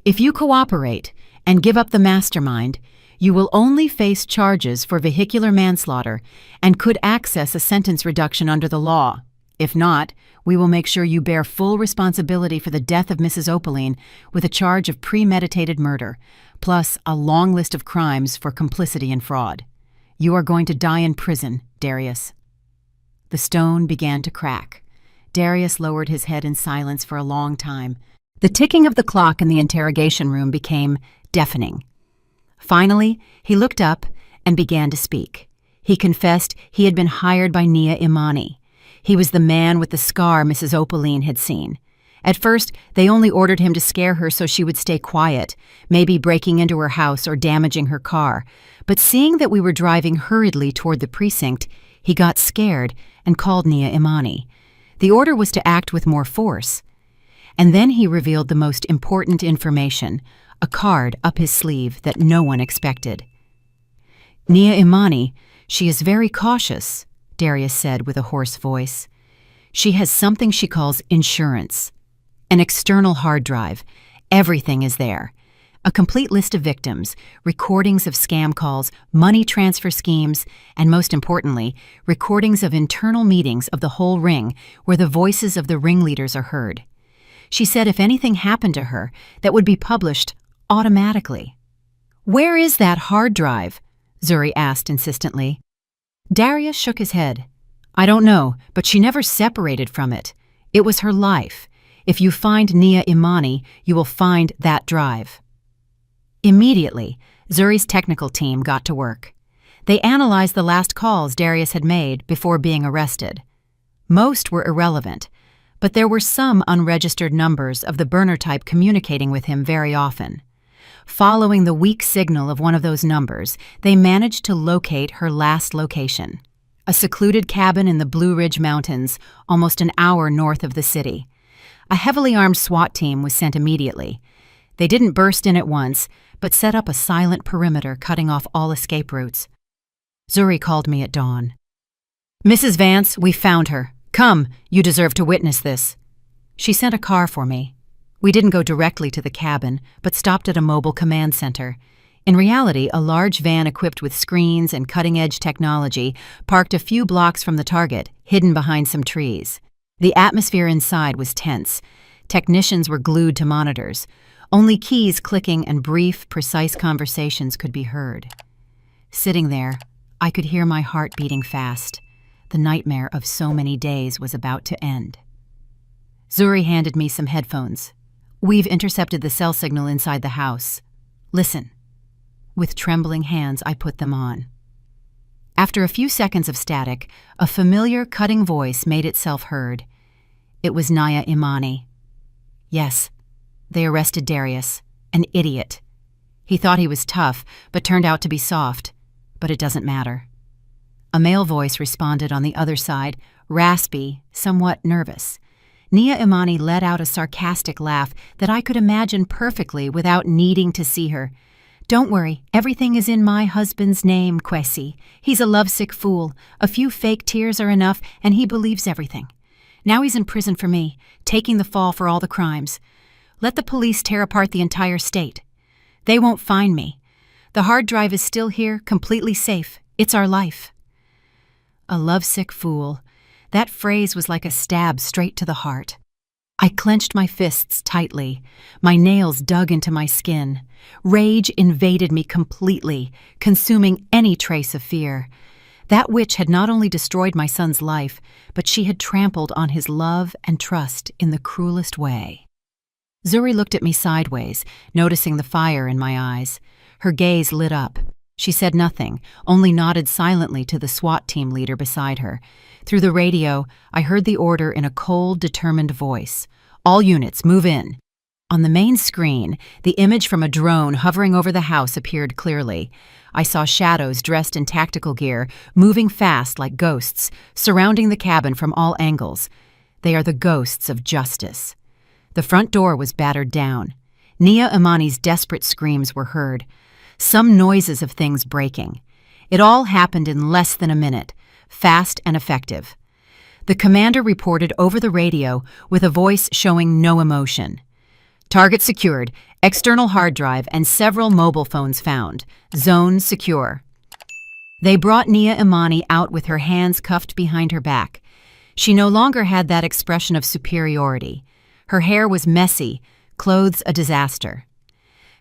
Speaker 1: If you cooperate and give up the mastermind, you will only face charges for vehicular manslaughter and could access a sentence reduction under the law. If not, we will make sure you bear full responsibility for the death of Mrs. Opaline with a charge of premeditated murder, plus a long list of crimes for complicity and fraud. You are going to die in prison, Darius. The stone began to crack. Darius lowered his head in silence for a long time. The ticking of the clock in the interrogation room became deafening. Finally, he looked up and began to speak. He confessed he had been hired by Nia Imani. He was the man with the scar Mrs. Opaline had seen. At first, they only ordered him to scare her so she would stay quiet, maybe breaking into her house or damaging her car. But seeing that we were driving hurriedly toward the precinct, he got scared and called Nia Imani. The order was to act with more force. And then he revealed the most important information, a card up his sleeve that no one expected. Nia Imani, she is very cautious, Darius said with a hoarse voice. She has something she calls insurance. An external hard drive. Everything is there. A complete list of victims, recordings of scam calls, money transfer schemes, and most importantly, recordings of internal meetings of the whole ring where the voices of the ringleaders are heard. She said if anything happened to her, that would be published automatically. Where is that hard drive? Zuri asked insistently. Darius shook his head. I don't know, but she never separated from it. It was her life. If you find Nia Imani, you will find that drive. Immediately, Zuri's technical team got to work. They analyzed the last calls Darius had made before being arrested. Most were irrelevant, but there were some unregistered numbers of the burner type communicating with him very often. Following the weak signal of one of those numbers, they managed to locate her last location, a secluded cabin in the Blue Ridge Mountains, almost an hour north of the city. A heavily armed SWAT team was sent immediately. They didn't burst in at once, but set up a silent perimeter cutting off all escape routes. Zuri called me at dawn. "Mrs. Vance, we found her. Come, you deserve to witness this." She sent a car for me. We didn't go directly to the cabin, but stopped at a mobile command center. In reality, a large van equipped with screens and cutting-edge technology parked a few blocks from the target, hidden behind some trees. The atmosphere inside was tense. Technicians were glued to monitors. Only keys clicking and brief, precise conversations could be heard. Sitting there, I could hear my heart beating fast. The nightmare of so many days was about to end. Zuri handed me some headphones. "We've intercepted the cell signal inside the house. Listen." With trembling hands, I put them on. After a few seconds of static, a familiar, cutting voice made itself heard. It was Nia Imani. "Yes, they arrested Darius, an idiot. He thought he was tough, but turned out to be soft. But it doesn't matter." A male voice responded on the other side, raspy, somewhat nervous. Nia Imani let out a sarcastic laugh that I could imagine perfectly without needing to see her. "Don't worry, everything is in my husband's name, Kwesi. He's a lovesick fool. A few fake tears are enough, and he believes everything. Now he's in prison for me, taking the fall for all the crimes. Let the police tear apart the entire state. They won't find me. The hard drive is still here, completely safe. It's our life." A lovesick fool. That phrase was like a stab straight to the heart. I clenched my fists tightly. My nails dug into my skin. Rage invaded me completely, consuming any trace of fear. That witch had not only destroyed my son's life, but she had trampled on his love and trust in the cruelest way. Zuri looked at me sideways, noticing the fire in my eyes. Her gaze lit up. She said nothing, only nodded silently to the SWAT team leader beside her. Through the radio, I heard the order in a cold, determined voice. "All units, move in." On the main screen, the image from a drone hovering over the house appeared clearly. I saw shadows dressed in tactical gear, moving fast like ghosts, surrounding the cabin from all angles. They are the ghosts of justice. The front door was battered down. Nia Imani's desperate screams were heard. Some noises of things breaking. It all happened in less than a minute, fast and effective. The commander reported over the radio with a voice showing no emotion. "Target secured, external hard drive and several mobile phones found. Zone secure." They brought Nia Imani out with her hands cuffed behind her back. She no longer had that expression of superiority. Her hair was messy, clothes a disaster.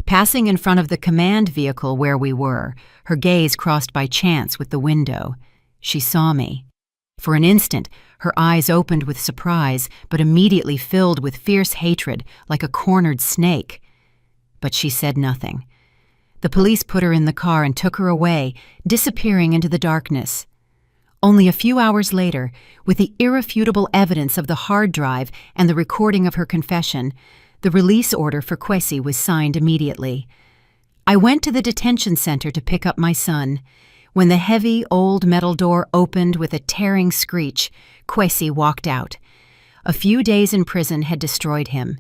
Speaker 1: Passing in front of the command vehicle where we were, her gaze crossed by chance with the window. She saw me. For an instant, her eyes opened with surprise, but immediately filled with fierce hatred, like a cornered snake. But she said nothing. The police put her in the car and took her away, disappearing into the darkness. Only a few hours later, with the irrefutable evidence of the hard drive and the recording of her confession, the release order for Kwesi was signed immediately. I went to the detention center to pick up my son. When the heavy, old metal door opened with a tearing screech, Kwesi walked out. A few days in prison had destroyed him.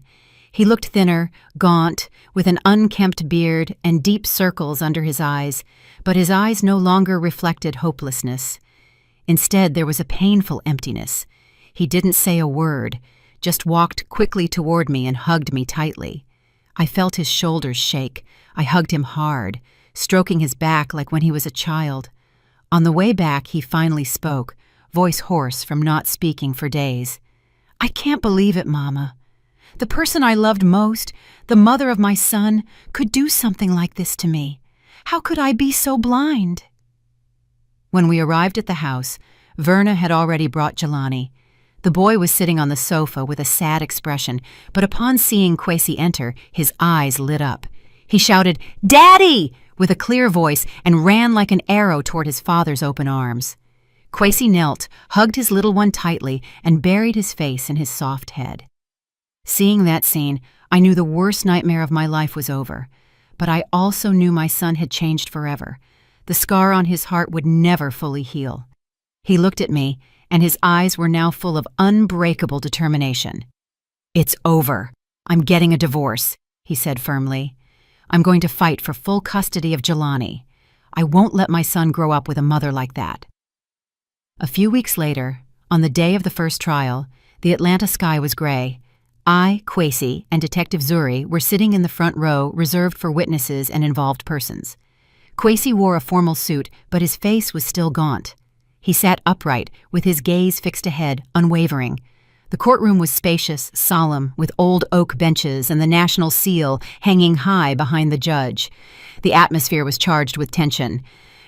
Speaker 1: He looked thinner, gaunt, with an unkempt beard and deep circles under his eyes, but his eyes no longer reflected hopelessness. Instead, there was a painful emptiness. He didn't say a word, just walked quickly toward me and hugged me tightly. I felt his shoulders shake. I hugged him hard, stroking his back like when he was a child. On the way back, he finally spoke, voice hoarse from not speaking for days. "I can't believe it, Mama. The person I loved most, the mother of my son, could do something like this to me. How could I be so blind?" When we arrived at the house, Verna had already brought Jelani. The boy was sitting on the sofa with a sad expression, but upon seeing Kwesi enter, his eyes lit up. He shouted, "Daddy!" with a clear voice and ran like an arrow toward his father's open arms. Kwesi knelt, hugged his little one tightly, and buried his face in his soft head. Seeing that scene, I knew the worst nightmare of my life was over, but I also knew my son had changed forever. The scar on his heart would never fully heal. He looked at me, and his eyes were now full of unbreakable determination. "It's over. I'm getting a divorce," he said firmly. "I'm going to fight for full custody of Jelani. I won't let my son grow up with a mother like that." A few weeks later, on the day of the first trial, the Atlanta sky was gray. I, Kwesi, and Detective Zuri were sitting in the front row reserved for witnesses and involved persons. Kwesi wore a formal suit, but his face was still gaunt. He sat upright, with his gaze fixed ahead, unwavering. The courtroom was spacious, solemn, with old oak benches and the national seal hanging high behind the judge. The atmosphere was charged with tension.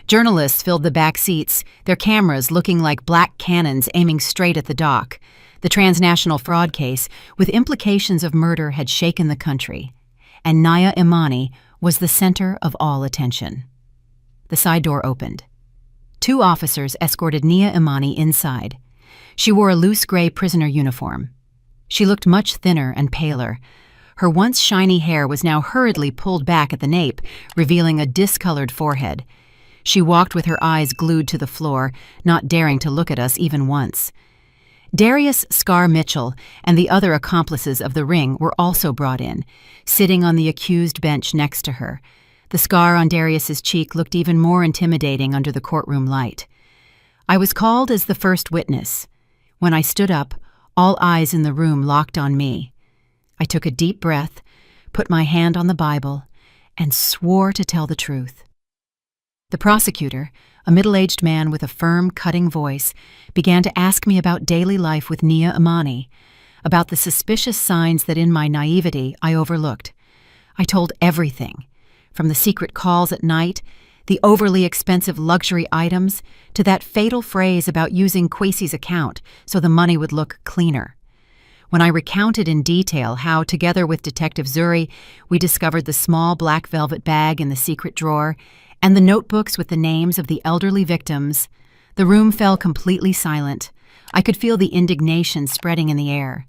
Speaker 1: Journalists filled the back seats, their cameras looking like black cannons aiming straight at the dock. The transnational fraud case, with implications of murder, had shaken the country, and Nia Imani was the center of all attention. The side door opened. 2 officers escorted Nia Imani inside. She wore a loose gray prisoner uniform. She looked much thinner and paler. Her once shiny hair was now hurriedly pulled back at the nape, revealing a discolored forehead. She walked with her eyes glued to the floor, not daring to look at us even once. Darius Scar Mitchell and the other accomplices of the ring were also brought in, sitting on the accused bench next to her. The scar on Darius's cheek looked even more intimidating under the courtroom light. I was called as the first witness. When I stood up, all eyes in the room locked on me. I took a deep breath, put my hand on the Bible, and swore to tell the truth. The prosecutor, a middle-aged man with a firm, cutting voice, began to ask me about daily life with Nia Imani, about the suspicious signs that in my naivety I overlooked. I told everything, from the secret calls at night, the overly expensive luxury items, to that fatal phrase about using Kwesi's account so the money would look cleaner. When I recounted in detail how, together with Detective Zuri, we discovered the small black velvet bag in the secret drawer and the notebooks with the names of the elderly victims, the room fell completely silent. I could feel the indignation spreading in the air.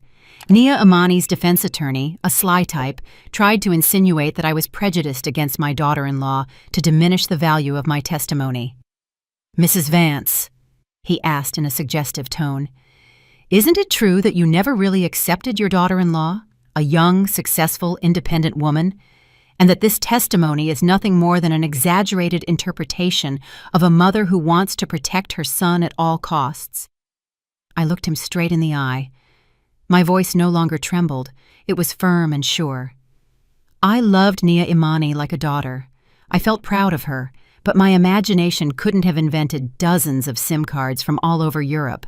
Speaker 1: Nia Imani's defense attorney, a sly type, tried to insinuate that I was prejudiced against my daughter-in-law to diminish the value of my testimony. "Mrs. Vance," he asked in a suggestive tone, "isn't it true that you never really accepted your daughter-in-law, a young, successful, independent woman, and that this testimony is nothing more than an exaggerated interpretation of a mother who wants to protect her son at all costs?" I looked him straight in the eye. My voice no longer trembled. It was firm and sure. I loved Nia Imani like a daughter. I felt proud of her, but my imagination couldn't have invented dozens of SIM cards from all over Europe,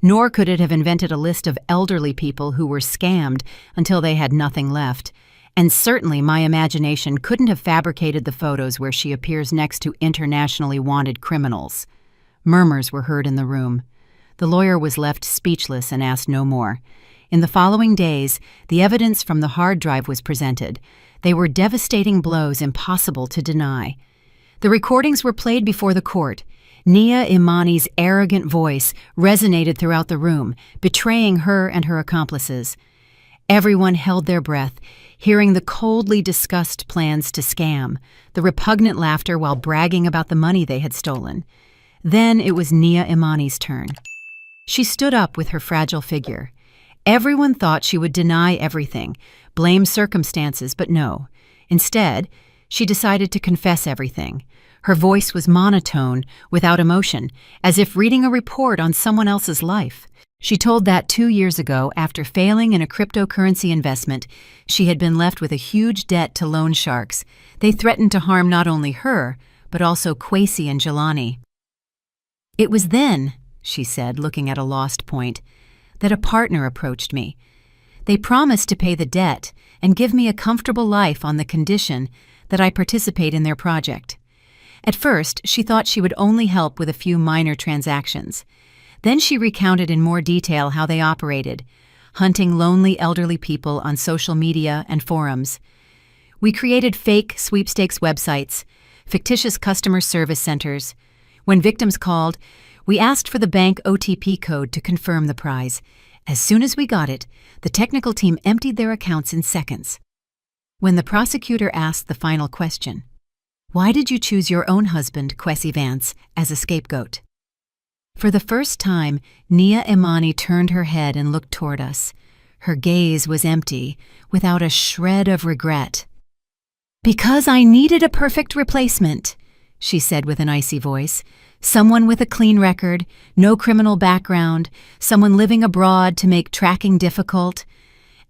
Speaker 1: nor could it have invented a list of elderly people who were scammed until they had nothing left. And certainly my imagination couldn't have fabricated the photos where she appears next to internationally wanted criminals. Murmurs were heard in the room. The lawyer was left speechless and asked no more. In the following days, the evidence from the hard drive was presented. They were devastating blows impossible to deny. The recordings were played before the court. Nia Imani's arrogant voice resonated throughout the room, betraying her and her accomplices. Everyone held their breath, hearing the coldly discussed plans to scam, the repugnant laughter while bragging about the money they had stolen. Then it was Nia Imani's turn. She stood up with her fragile figure. Everyone thought she would deny everything, blame circumstances, but no. Instead, she decided to confess everything. Her voice was monotone, without emotion, as if reading a report on someone else's life. She told that 2 years ago, after failing in a cryptocurrency investment, she had been left with a huge debt to loan sharks. They threatened to harm not only her, but also Kwesi and Jelani. "It was then," she said, looking at a lost point, "that a partner approached me. They promised to pay the debt and give me a comfortable life on the condition that I participate in their project. At first, she thought she would only help with a few minor transactions. Then she recounted in more detail how they operated, hunting lonely elderly people on social media and forums. We created fake sweepstakes websites, fictitious customer service centers. When victims called, We asked for the bank OTP code to confirm the prize. As soon as we got it, the technical team emptied their accounts in seconds. When the prosecutor asked the final question, "Why did you choose your own husband, Kwesi Vance, as a scapegoat?" For the first time, Nia Imani turned her head and looked toward us. Her gaze was empty, without a shred of regret. "Because I needed a perfect replacement," she said with an icy voice. "Someone with a clean record, no criminal background, someone living abroad to make tracking difficult,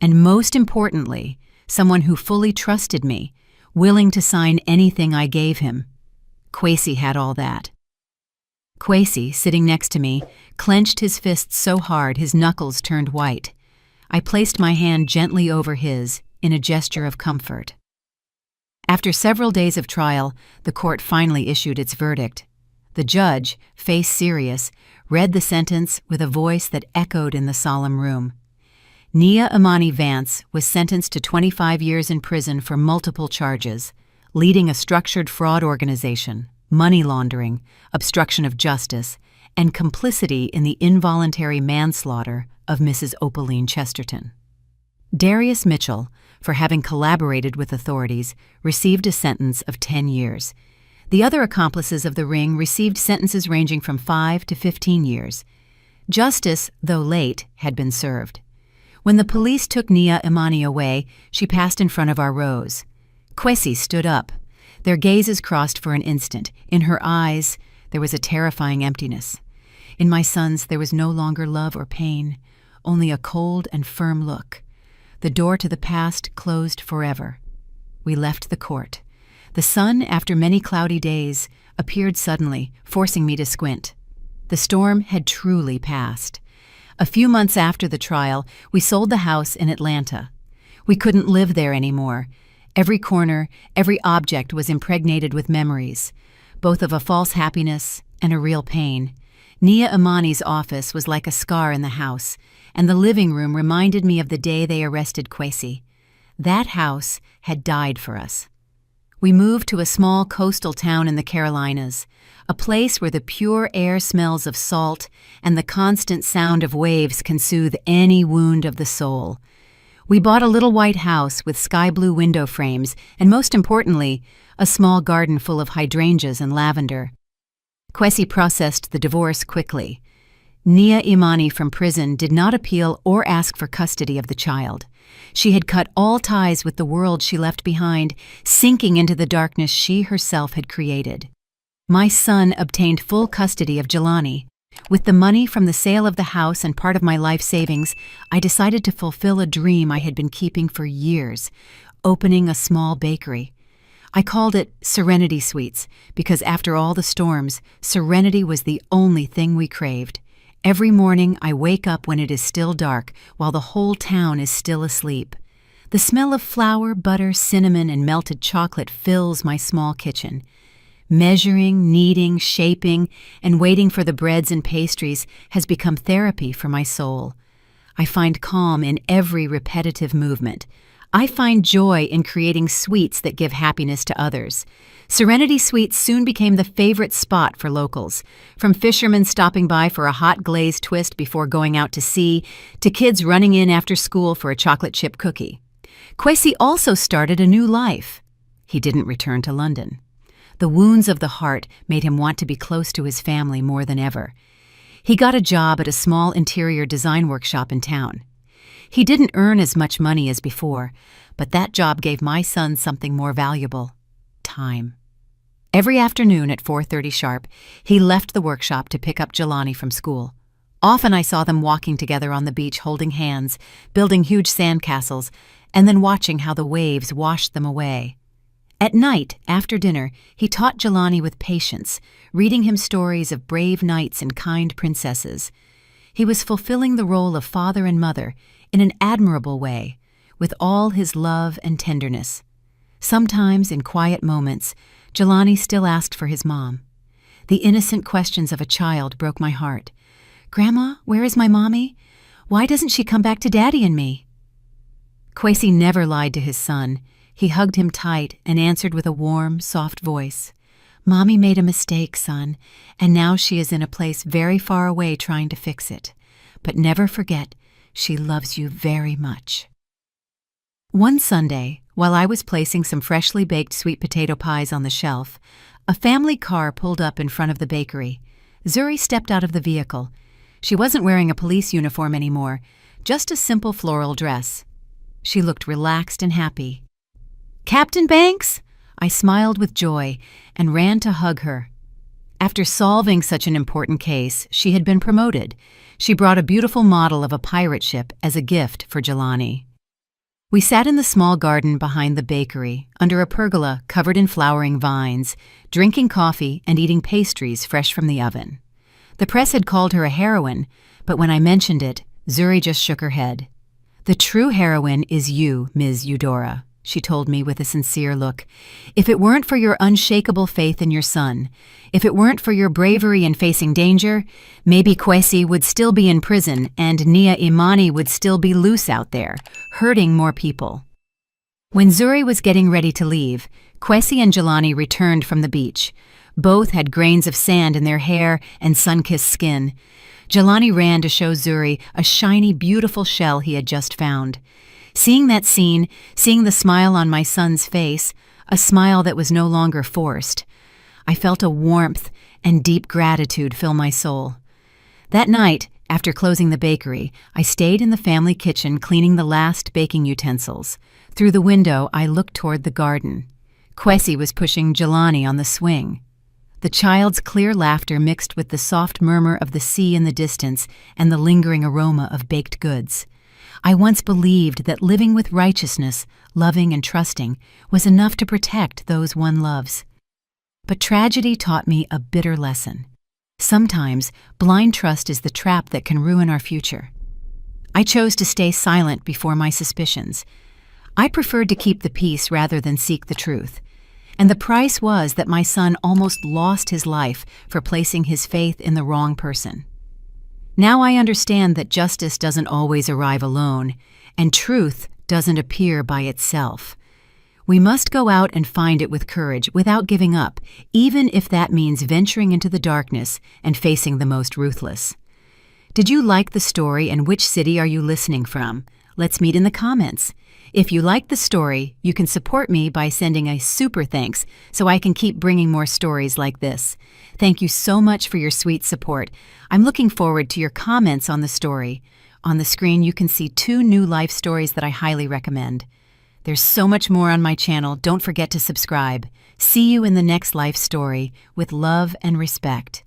Speaker 1: and most importantly, someone who fully trusted me, willing to sign anything I gave him." Kwesi had all that. Kwesi, sitting next to me, clenched his fists so hard his knuckles turned white. I placed my hand gently over his, in a gesture of comfort. After several days of trial, the court finally issued its verdict. The judge, face serious, read the sentence with a voice that echoed in the solemn room. Nia Imani Vance was sentenced to 25 years in prison for multiple charges: leading a structured fraud organization, money laundering, obstruction of justice, and complicity in the involuntary manslaughter of Mrs. Opaline Chesterton. Darius Mitchell, for having collaborated with authorities, received a sentence of 10 years. The other accomplices of the ring received sentences ranging from 5 to 15 years. Justice, though late, had been served. When the police took Nia Imani away, she passed in front of our rows. Kwesi stood up. Their gazes crossed for an instant. In her eyes, there was a terrifying emptiness. In my son's, there was no longer love or pain, only a cold and firm look. The door to the past closed forever. We left the court. The sun, after many cloudy days, appeared suddenly, forcing me to squint. The storm had truly passed. A few months after the trial, we sold the house in Atlanta. We couldn't live there anymore. Every corner, every object was impregnated with memories, both of a false happiness and a real pain. Nia Imani's office was like a scar in the house, and the living room reminded me of the day they arrested Kwesi. That house had died for us. We moved to a small coastal town in the Carolinas, a place where the pure air smells of salt and the constant sound of waves can soothe any wound of the soul. We bought a little white house with sky blue window frames and, most importantly, a small garden full of hydrangeas and lavender. Kwesi processed the divorce quickly. Nia Imani from prison did not appeal or ask for custody of the child. She had cut all ties with the world she left behind, sinking into the darkness she herself had created. My son obtained full custody of Jelani. With the money from the sale of the house and part of my life savings, I decided to fulfill a dream I had been keeping for years, opening a small bakery. I called it Serenity Sweets because after all the storms, serenity was the only thing we craved. Every morning I wake up when it is still dark, while the whole town is still asleep. The smell of flour, butter, cinnamon, and melted chocolate fills my small kitchen. Measuring, kneading, shaping, and waiting for the breads and pastries has become therapy for my soul. I find calm in every repetitive movement. I find joy in creating sweets that give happiness to others. Serenity Sweets soon became the favorite spot for locals, from fishermen stopping by for a hot glazed twist before going out to sea, to kids running in after school for a chocolate chip cookie. Kwesi also started a new life. He didn't return to London. The wounds of the heart made him want to be close to his family more than ever. He got a job at a small interior design workshop in town. He didn't earn as much money as before, but that job gave my son something more valuable: time. Every afternoon at 4:30 sharp, he left the workshop to pick up Jelani from school. Often I saw them walking together on the beach holding hands, building huge sandcastles, and then watching how the waves washed them away. At night, after dinner, he taught Jelani with patience, reading him stories of brave knights and kind princesses. He was fulfilling the role of father and mother in an admirable way, with all his love and tenderness. Sometimes, in quiet moments, Jelani still asked for his mom. The innocent questions of a child broke my heart. "Grandma, where is my mommy? Why doesn't she come back to Daddy and me?" Kwesi never lied to his son. He hugged him tight and answered with a warm, soft voice, Mommy made a mistake, son, and now she is in a place very far away trying to fix it. But never forget, she loves you very much. One Sunday, while I was placing some freshly baked sweet potato pies on the shelf, a family car pulled up in front of the bakery. Zuri stepped out of the vehicle. She wasn't wearing a police uniform anymore, just a simple floral dress. She looked relaxed and happy. "Captain Banks?" I smiled with joy and ran to hug her. After solving such an important case, she had been promoted. She brought a beautiful model of a pirate ship as a gift for Jelani. We sat in the small garden behind the bakery, under a pergola covered in flowering vines, drinking coffee and eating pastries fresh from the oven. The press had called her a heroine, but when I mentioned it, Zuri just shook her head. "The true heroine is you, Ms. Eudora," she told me with a sincere look. "If it weren't for your unshakable faith in your son, if it weren't for your bravery in facing danger, maybe Kwesi would still be in prison and Nia Imani would still be loose out there, hurting more people." When Zuri was getting ready to leave, Kwesi and Jelani returned from the beach. Both had grains of sand in their hair and sun-kissed skin. Jelani ran to show Zuri a shiny, beautiful shell he had just found. Seeing that scene, seeing the smile on my son's face, a smile that was no longer forced, I felt a warmth and deep gratitude fill my soul. That night, after closing the bakery, I stayed in the family kitchen cleaning the last baking utensils. Through the window, I looked toward the garden. Kwesi was pushing Jelani on the swing. The child's clear laughter mixed with the soft murmur of the sea in the distance and the lingering aroma of baked goods. I once believed that living with righteousness, loving and trusting, was enough to protect those one loves. But tragedy taught me a bitter lesson. Sometimes, blind trust is the trap that can ruin our future. I chose to stay silent before my suspicions. I preferred to keep the peace rather than seek the truth. And the price was that my son almost lost his life for placing his faith in the wrong person. Now I understand that justice doesn't always arrive alone, and truth doesn't appear by itself. We must go out and find it with courage without giving up, even if that means venturing into the darkness and facing the most ruthless. Did you like the story, and which city are you listening from? Let's meet in the comments. If you like the story, you can support me by sending a super thanks so I can keep bringing more stories like this. Thank you so much for your sweet support. I'm looking forward to your comments on the story. On the screen, you can see 2 new life stories that I highly recommend. There's so much more on my channel. Don't forget to subscribe. See you in the next life story with love and respect.